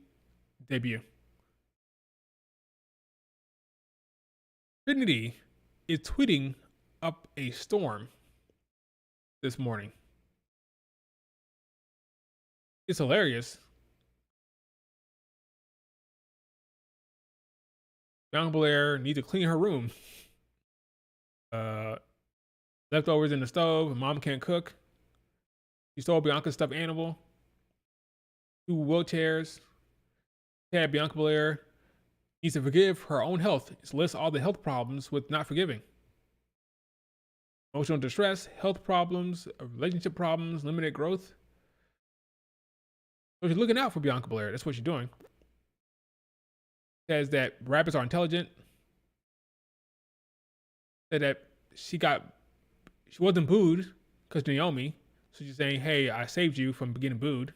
debut. Trinity is tweeting up a storm this morning. It's hilarious. Bianca Belair needs to clean her room. Leftovers in the stove. Mom can't cook. She stole Bianca's stuffed animal. 2 wheelchairs. Had Bianca Belair needs to forgive her own health. It lists all the health problems with not forgiving. Emotional distress, health problems, relationship problems, limited growth. So she's looking out for Bianca Belair. That's what she's doing. Says that rabbits are intelligent. Said that she wasn't booed because Naomi. So she's saying, "Hey, I saved you from getting booed."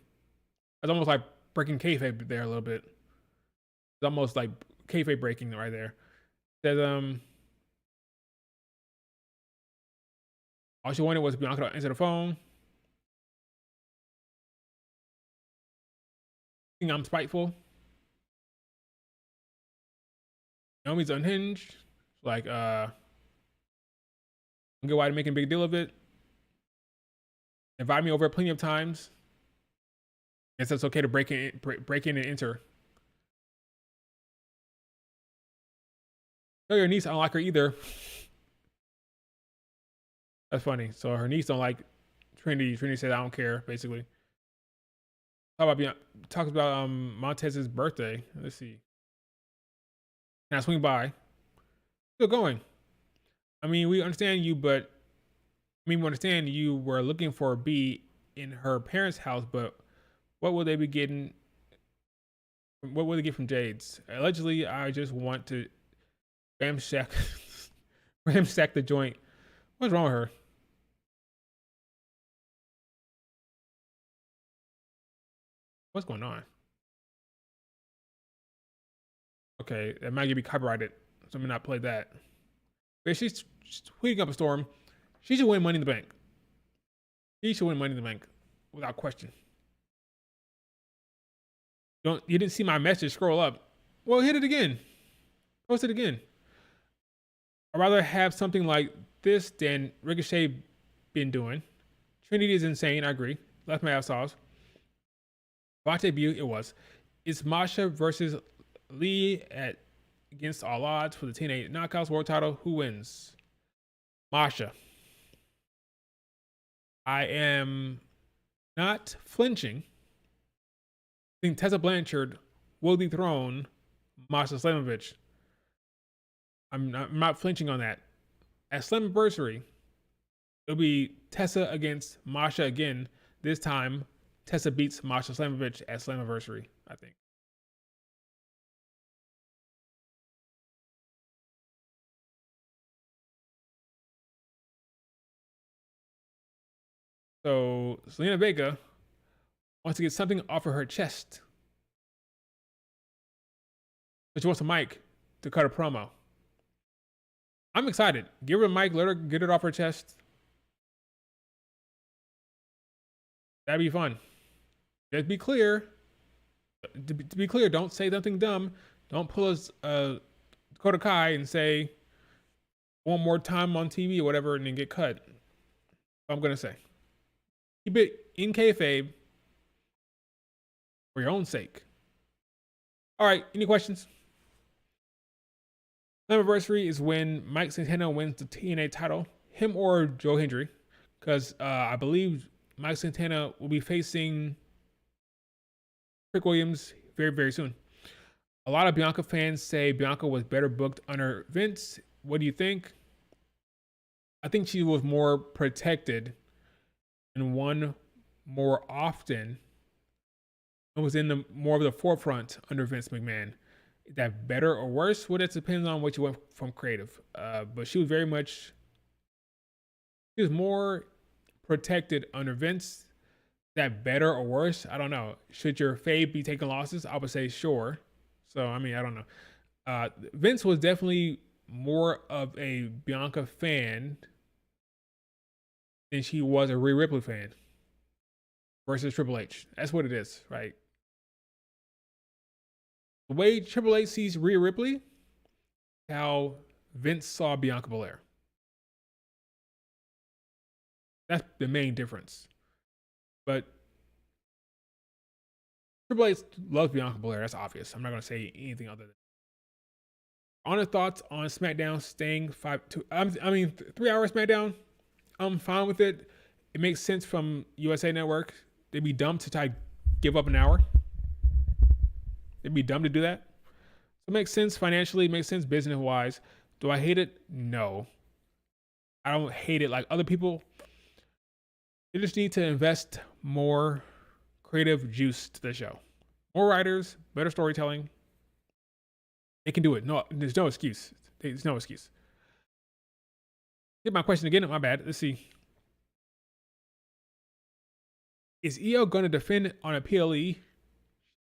It's almost like breaking kayfabe there a little bit. It's almost like kayfabe breaking right there. Says all she wanted was Bianca to answer the phone. I think I'm spiteful. Naomi's unhinged. Like, I don't get why they're making a big deal of it. Invite me over plenty of times. And so it's okay to break in and enter. Tell your niece I don't like her either. That's funny. So her niece don't like Trinity. Trinity says I don't care, basically. Talks about Montez's birthday. Let's see. Can I swing by? Still going. I mean, we understand you, but we understand you were looking for a B in her parents' house, but what will they be getting? What will they get from Jade's? Allegedly, I just want to ramsack the joint. What's wrong with her? What's going on? Okay, that might be copyrighted, so I'm gonna not play that. But she's tweeting up a storm. She should win Money in the Bank. She should win Money in the Bank without question. You didn't see my message? Scroll up. Well, hit it again. Post it again. I'd rather have something like this than Ricochet been doing. Trinity is insane. I agree. Left my ass sauce. Watch debut. It was. It's Masha versus Lee against all odds for the TNA Knockouts World Title. Who wins? Masha. I am not flinching. I think Tessa Blanchard will dethrone Masha Slamovich. I'm not flinching on that. At Slammiversary, it'll be Tessa against Masha again. This time, Tessa beats Masha Slamovich at Slammiversary, I think. So Selena Vega wants to get something off of her chest. But she wants a mic to cut a promo. I'm excited. Give her a mic, let her get it off her chest. That'd be fun. Just be clear. To be clear, don't say something dumb. Don't pull us Dakota Kai and say one more time on TV or whatever and then get cut. I'm gonna say. Keep it in kayfabe for your own sake. All right, any questions? Anniversary is when Mike Santana wins the TNA title, him or Joe Hendry, because I believe Mike Santana will be facing Trick Williams very, very soon. A lot of Bianca fans say Bianca was better booked under Vince. What do you think? I think she was more protected and won more often and was in the more of the forefront under Vince McMahon. Is that better or worse? Well, that depends on what you went from creative. But she was very much, she was more protected under Vince. Is that better or worse? I don't know. Should your fave be taking losses? I would say sure. So, I mean, I don't know. Vince was definitely more of a Bianca fan than she was a Rhea Ripley fan versus Triple H. That's what it is, right? The way Triple H sees Rhea Ripley, how Vince saw Bianca Belair. That's the main difference. But Triple H loves Bianca Belair. That's obvious. I'm not going to say anything other than. Honest thoughts on SmackDown staying 3 hours SmackDown. I'm fine with it. It makes sense from USA Network. They'd be dumb to try to give up an hour. They'd be dumb to do that. So it makes sense financially, it makes sense business wise. Do I hate it? No. I don't hate it like other people. They just need to invest more creative juice to the show. More writers, better storytelling. They can do it. No, there's no excuse. There's no excuse. Get my question again. My bad. Let's see. Is EO going to defend on a PLE? He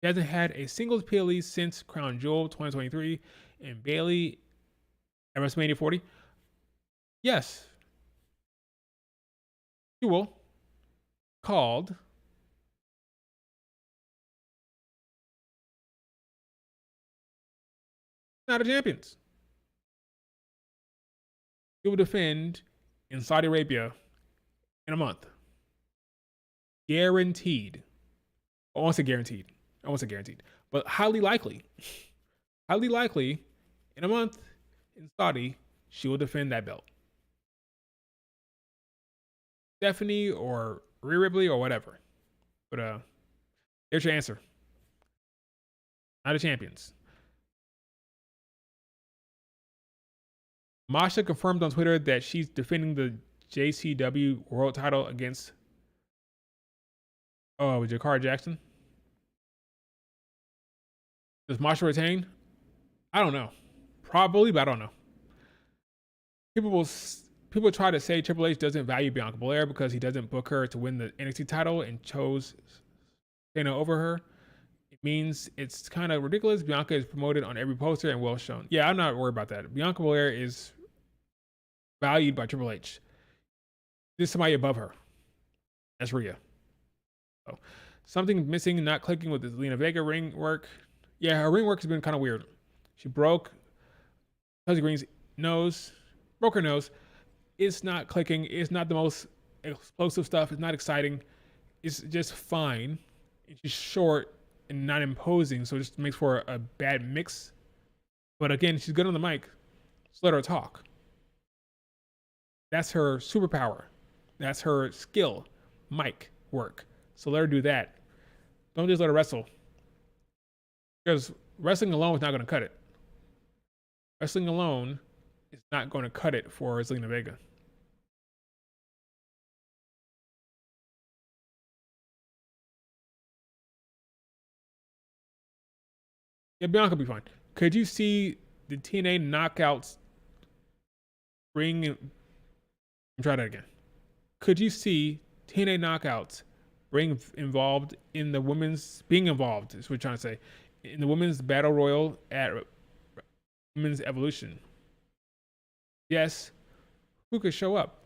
hasn't had a singles PLE since Crown Jewel 2023 and Bailey at WrestleMania 40. Yes. She will. Called Night of Champions. He will defend in Saudi Arabia in a month. Guaranteed. I won't say guaranteed. But highly likely. Highly likely in a month in Saudi, she will defend that belt. Stephanie or Rhea Ripley or whatever. But there's your answer. Night of Champions. Masha confirmed on Twitter that she's defending the JCW World Title against Jakara Jackson. Does Masha retain? I don't know. Probably, but I don't know. People try to say Triple H doesn't value Bianca Belair because he doesn't book her to win the NXT title and chose Shayna over her. It means it's kind of ridiculous. Bianca is promoted on every poster and well shown. Yeah, I'm not worried about that. Bianca Belair is valued by Triple H. There's somebody above her. That's Rhea. So, something missing, not clicking with the Zelina Vega ring work. Yeah, her ring work has been kind of weird. She broke Chelsea Green's nose, broke her nose. It's not clicking. It's not the most explosive stuff. It's not exciting. It's just fine. She's short and not imposing, so it just makes for a bad mix. But again, she's good on the mic. So let her talk. That's her superpower. That's her skill. Mic work. So let her do that. Don't just let her wrestle. Because wrestling alone is not going to cut it. Wrestling alone is not going to cut it for Zelina Vega. Yeah, Bianca will be fine. Could you see the TNA knockouts bring... Try that again. Could you see TNA knockouts being involved in the women's is what we're trying to say, in the women's battle royal at Women's Evolution? Yes. Who could show up?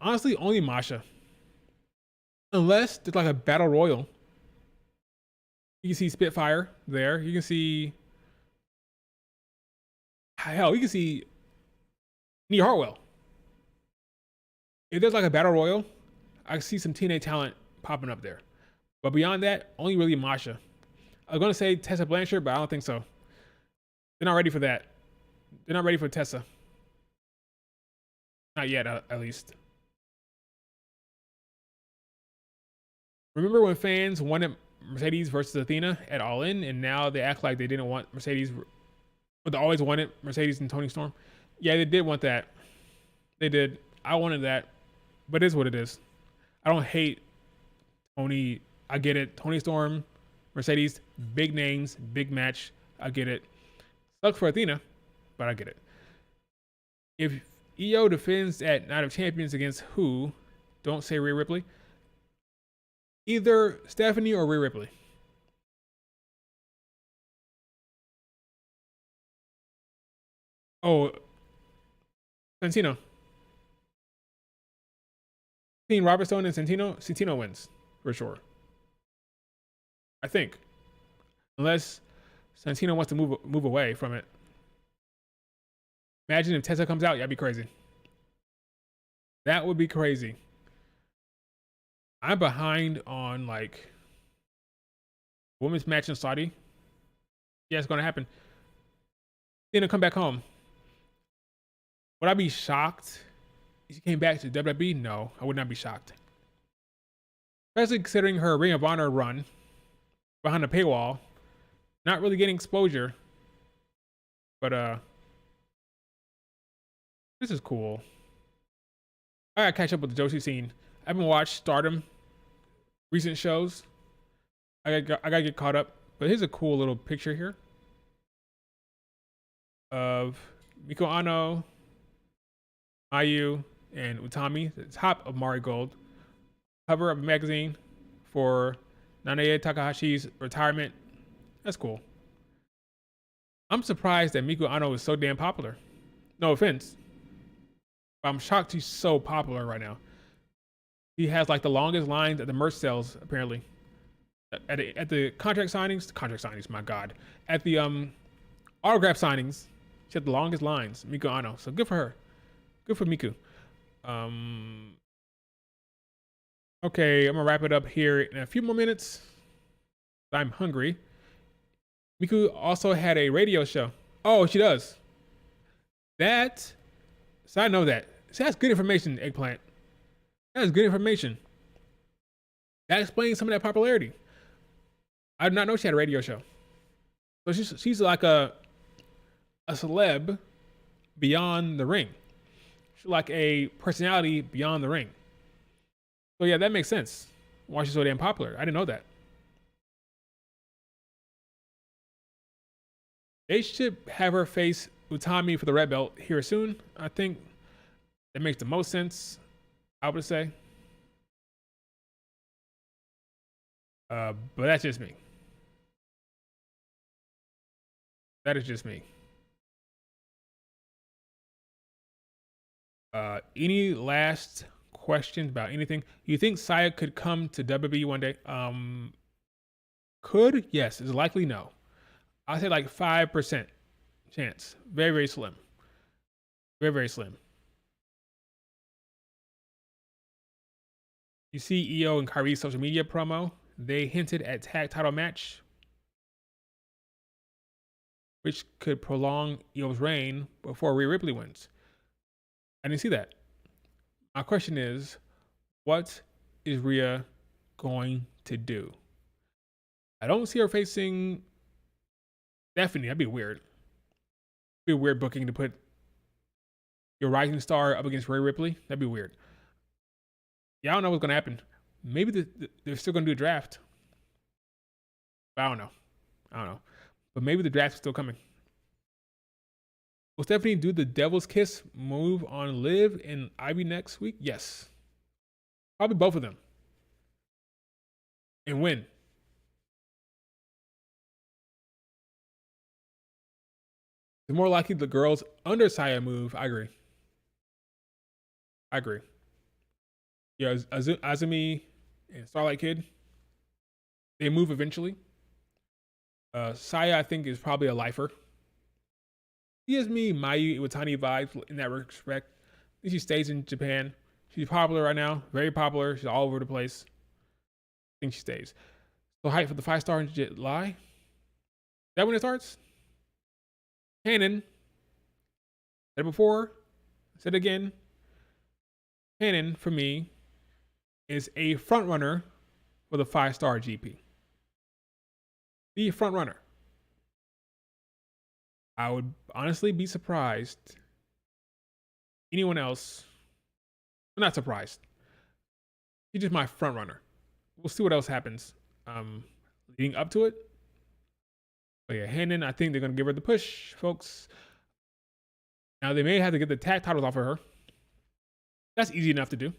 Honestly, only Masha. Unless there's like a battle royal. You can see Spitfire there. You can see... Hell, you can see Nia Hartwell. If there's like a battle royal, I see some TNA talent popping up there. But beyond that, only really Masha. I was gonna say Tessa Blanchard, but I don't think so. They're not ready for that. They're not ready for Tessa. Not yet, at least. Remember when fans wanted Mercedes versus Athena at All In, and now they act like they didn't want Mercedes, but they always wanted Mercedes and Toni Storm? Yeah, they did want that. They did. I wanted that, but it is what it is. I don't hate Toni. I get it. Toni Storm, Mercedes, big names, big match. I get it. Sucks for Athena, but I get it. If EO defends at Night of Champions against who, don't say Rhea Ripley. Either Stephanie or Rhea Ripley. Oh, Santino. Between Robert Stone and Santino wins for sure. I think, unless Santino wants to move away from it. Imagine if Tessa comes out, that'd be crazy. That would be crazy. I'm behind on like women's match in Saudi. Yeah, it's gonna happen. Then come back home. Would I be shocked if she came back to WWE? No, I would not be shocked. Especially considering her Ring of Honor run behind the paywall, not really getting exposure. But this is cool. I gotta catch up with the Joshi scene. I haven't watched Stardom recent shows. I gotta get caught up. But here's a cool little picture here of Miko Ano, Mayu, and Utami, the top of Marigold. Cover of a magazine for Nanae Takahashi's retirement. That's cool. I'm surprised that Miko Ano is so damn popular. No offense. But I'm shocked he's so popular right now. He has like the longest lines at the merch sales, apparently. At the contract signings, my God. At the autograph signings, she had the longest lines, Miko Ano. So good for her. Good for Miku. Okay, I'm gonna wrap it up here in a few more minutes. I'm hungry. Miku also had a radio show. Oh, she does. So I know that. So that's good information, Eggplant. That is good information. That explains some of that popularity. I did not know she had a radio show. So she's like a celeb beyond the ring. She's like a personality beyond the ring. So yeah, that makes sense. Why she's so damn popular. I didn't know that. They should have her face Utami for the red belt here soon. I think that makes the most sense, I would say. But that's just me. That is just me. Any last questions about anything? You think Saya could come to WWE one day? Could? Yes. Is likely? No. I'd say like 5% chance. Very, very slim. Very, very slim. You see EO and Kyrie's social media promo. They hinted at tag title match, which could prolong EO's reign before Rhea Ripley wins. I didn't see that. My question is, what is Rhea going to do? I don't see her facing Stephanie. That'd be weird. It'd be a weird booking to put your rising star up against Rhea Ripley. That'd be weird. Yeah, I don't know what's going to happen. Maybe they're still going to do a draft. But I don't know. But maybe the draft is still coming. Will Stephanie do the Devil's Kiss move on Liv and Ivy next week? Yes. Probably both of them. And win. It's more likely the girls under Saya move. I agree. Yeah, Azumi and Starlight Kid, they move eventually. Saya, I think, is probably a lifer. He gives me Mayu Iwatani vibes in that respect. I think she stays in Japan. She's popular right now, very popular. She's all over the place. I think she stays. So hype for the 5-star in July. Is that when it starts? Cannon. Said it before. Said it again. Cannon for me is a front runner for the 5-star GP. The front runner. I would honestly be surprised. Anyone else? I'm not surprised. He's just my front runner. We'll see what else happens leading up to it. But yeah, Hannon, I think they're gonna give her the push, folks. Now they may have to get the tag titles off of her. That's easy enough to do.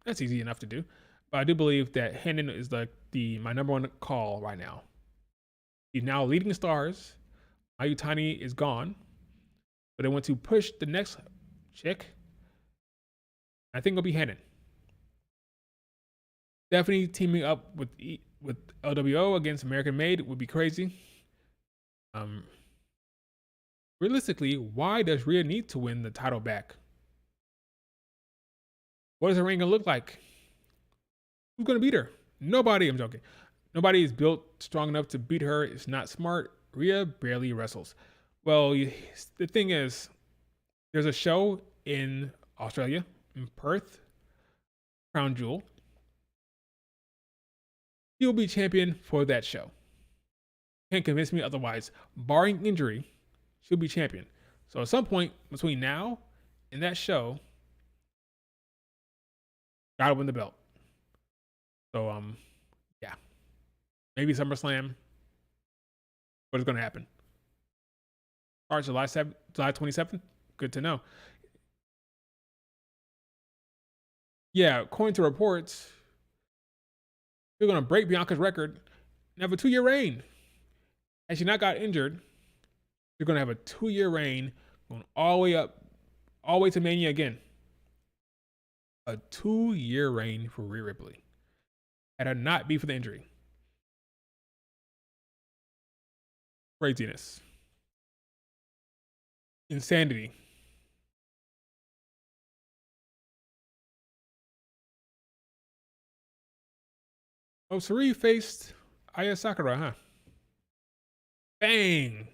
But I do believe that Hannon is like my number one call right now. He's now leading the stars. Mayutani is gone, but they want to push the next chick. I think it'll be Hannon. Definitely teaming up with LWO against American Made would be crazy. Realistically, why does Rhea need to win the title back? What is her ring gonna look like? Who's gonna beat her? Nobody. I'm joking. Nobody is built strong enough to beat her. It's not smart. Rhea barely wrestles. Well, the thing is, there's a show in Australia, in Perth, Crown Jewel. She'll be champion for that show. Can't convince me otherwise. Barring injury, she'll be champion. So at some point between now and that show, gotta win the belt. So yeah, maybe SummerSlam. What is going to happen? Starts July 27th. Good to know. Yeah, according to reports, they're going to break Bianca's record and have a 2-year reign. Had she not got injured, you're going to have a 2-year reign going all the way up, all the way to Mania again. A 2-year reign for Rhea Ripley. Had her not be for the injury. Craziness. Insanity. Oh, Sarii faced Aya Sakura, huh? Bang!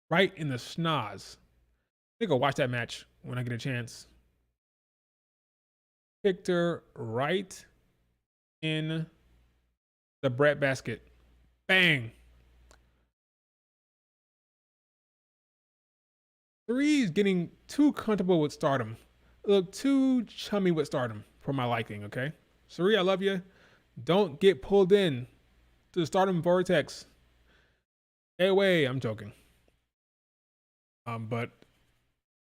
Right in the schnoz. I think I'll watch that match when I get a chance. Kicked her right in the bread basket. Bang! Sarii is getting too comfortable with stardom. Look, too chummy with stardom for my liking, okay? Sarii, I love you. Don't get pulled in to the stardom vortex. Stay away. I'm joking. But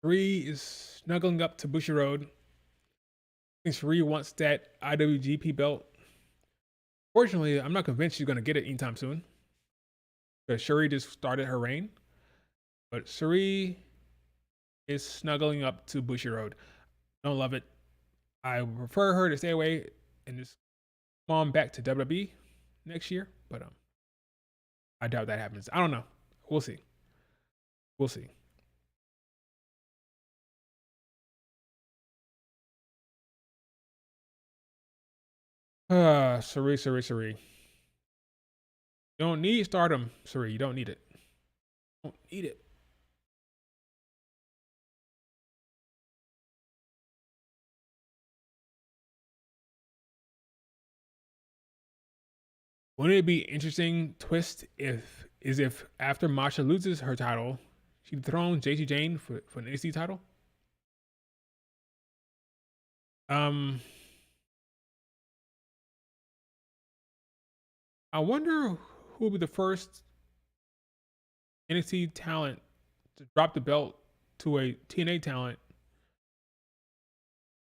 Sarii is snuggling up to Bushiroad. I think Sarii wants that IWGP belt. Fortunately, I'm not convinced she's going to get it anytime soon. Because Sarii just started her reign. But Sarii is snuggling up to Bushiroad. Don't love it. I prefer her to stay away and just come on back to WWE next year. But I doubt that happens. I don't know. We'll see. We'll see. Sarii. You don't need stardom, Sarii. You don't need it. Don't need it. Wouldn't it be interesting twist if after Masha loses her title, she dethrones JC Jane for an NXT title? I wonder who will be the first NXT talent to drop the belt to a TNA talent.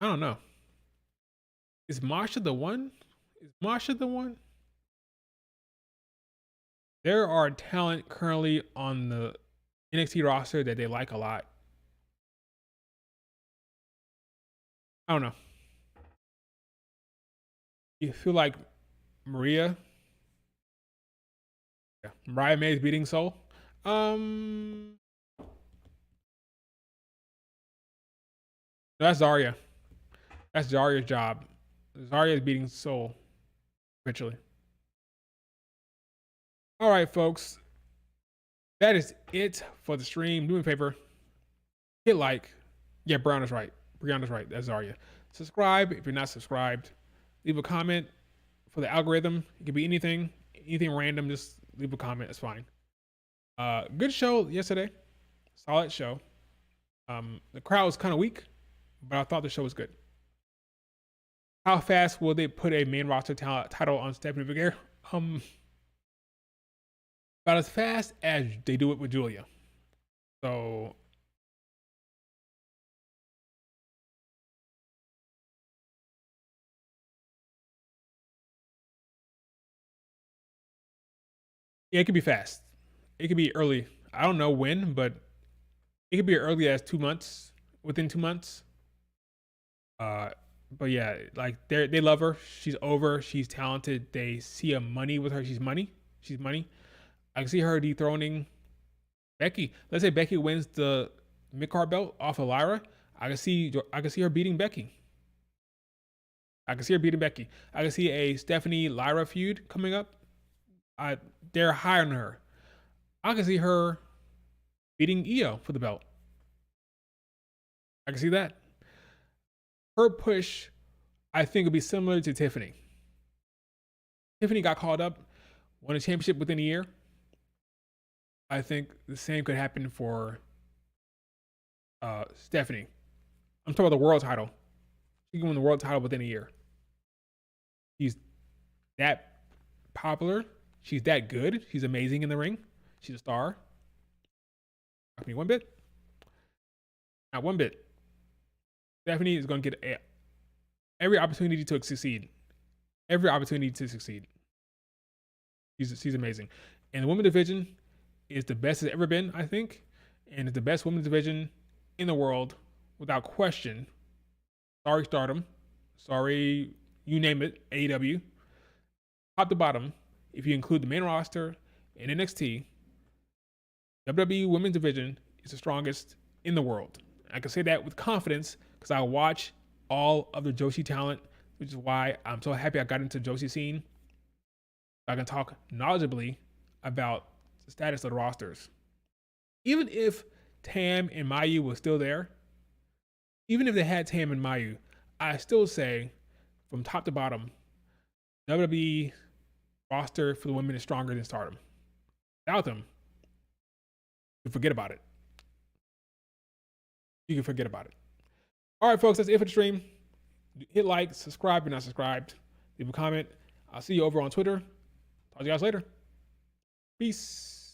I don't know. Is Masha the one? There are talent currently on the NXT roster that they like a lot. I don't know. You feel like Mariah May is beating Soul? That's Zarya. That's Zarya's job. Zarya is beating Soul eventually. All right, folks. That is it for the stream. Do me a favor. Hit like. Yeah, Brown is right. Brianna's right. That's Zarya. Subscribe if you're not subscribed. Leave a comment for the algorithm. It could be anything random. Just leave a comment. It's fine. Good show yesterday. Solid show. The crowd was kind of weak, but I thought the show was good. How fast will they put a main roster title on Stephanie Vergara? About as fast as they do it with Julia. So yeah, it could be fast. It could be early. I don't know when, but it could be early as 2 months, within 2 months. But yeah, like they love her. She's over. She's talented. They see a money with her. She's money. She's money. I can see her dethroning Becky. Let's say Becky wins the mid-card belt off of Lyra. I can see her beating Becky. I can see a Stephanie Lyra feud coming up. They're hiring her. I can see her beating Io for the belt. I can see that. Her push, I think, would be similar to Tiffany. Tiffany got called up, won a championship within a year. I think the same could happen for Stephanie. I'm talking about the world title. She can win the world title within a year. She's that popular. She's that good. She's amazing in the ring. She's a star. Not me one bit. Not one bit. Stephanie is going to get every opportunity to succeed. Every opportunity to succeed. She's amazing. And the women's division is the best it's ever been, I think. And it's the best women's division in the world, without question. Sorry, Stardom. Sorry, you name it, AEW. Top to bottom, if you include the main roster and NXT, WWE women's division is the strongest in the world. I can say that with confidence because I watch all of the Joshi talent, which is why I'm so happy I got into the Joshi scene. I can talk knowledgeably about the status of the rosters. Even if Tam and Mayu were still there, even if they had Tam and Mayu, I still say from top to bottom, WWE roster for the women is stronger than Stardom. Without them, you can forget about it. All right, folks, that's it for the stream. Hit like, subscribe if you're not subscribed. Leave a comment. I'll see you over on Twitter. Talk to you guys later. Peace.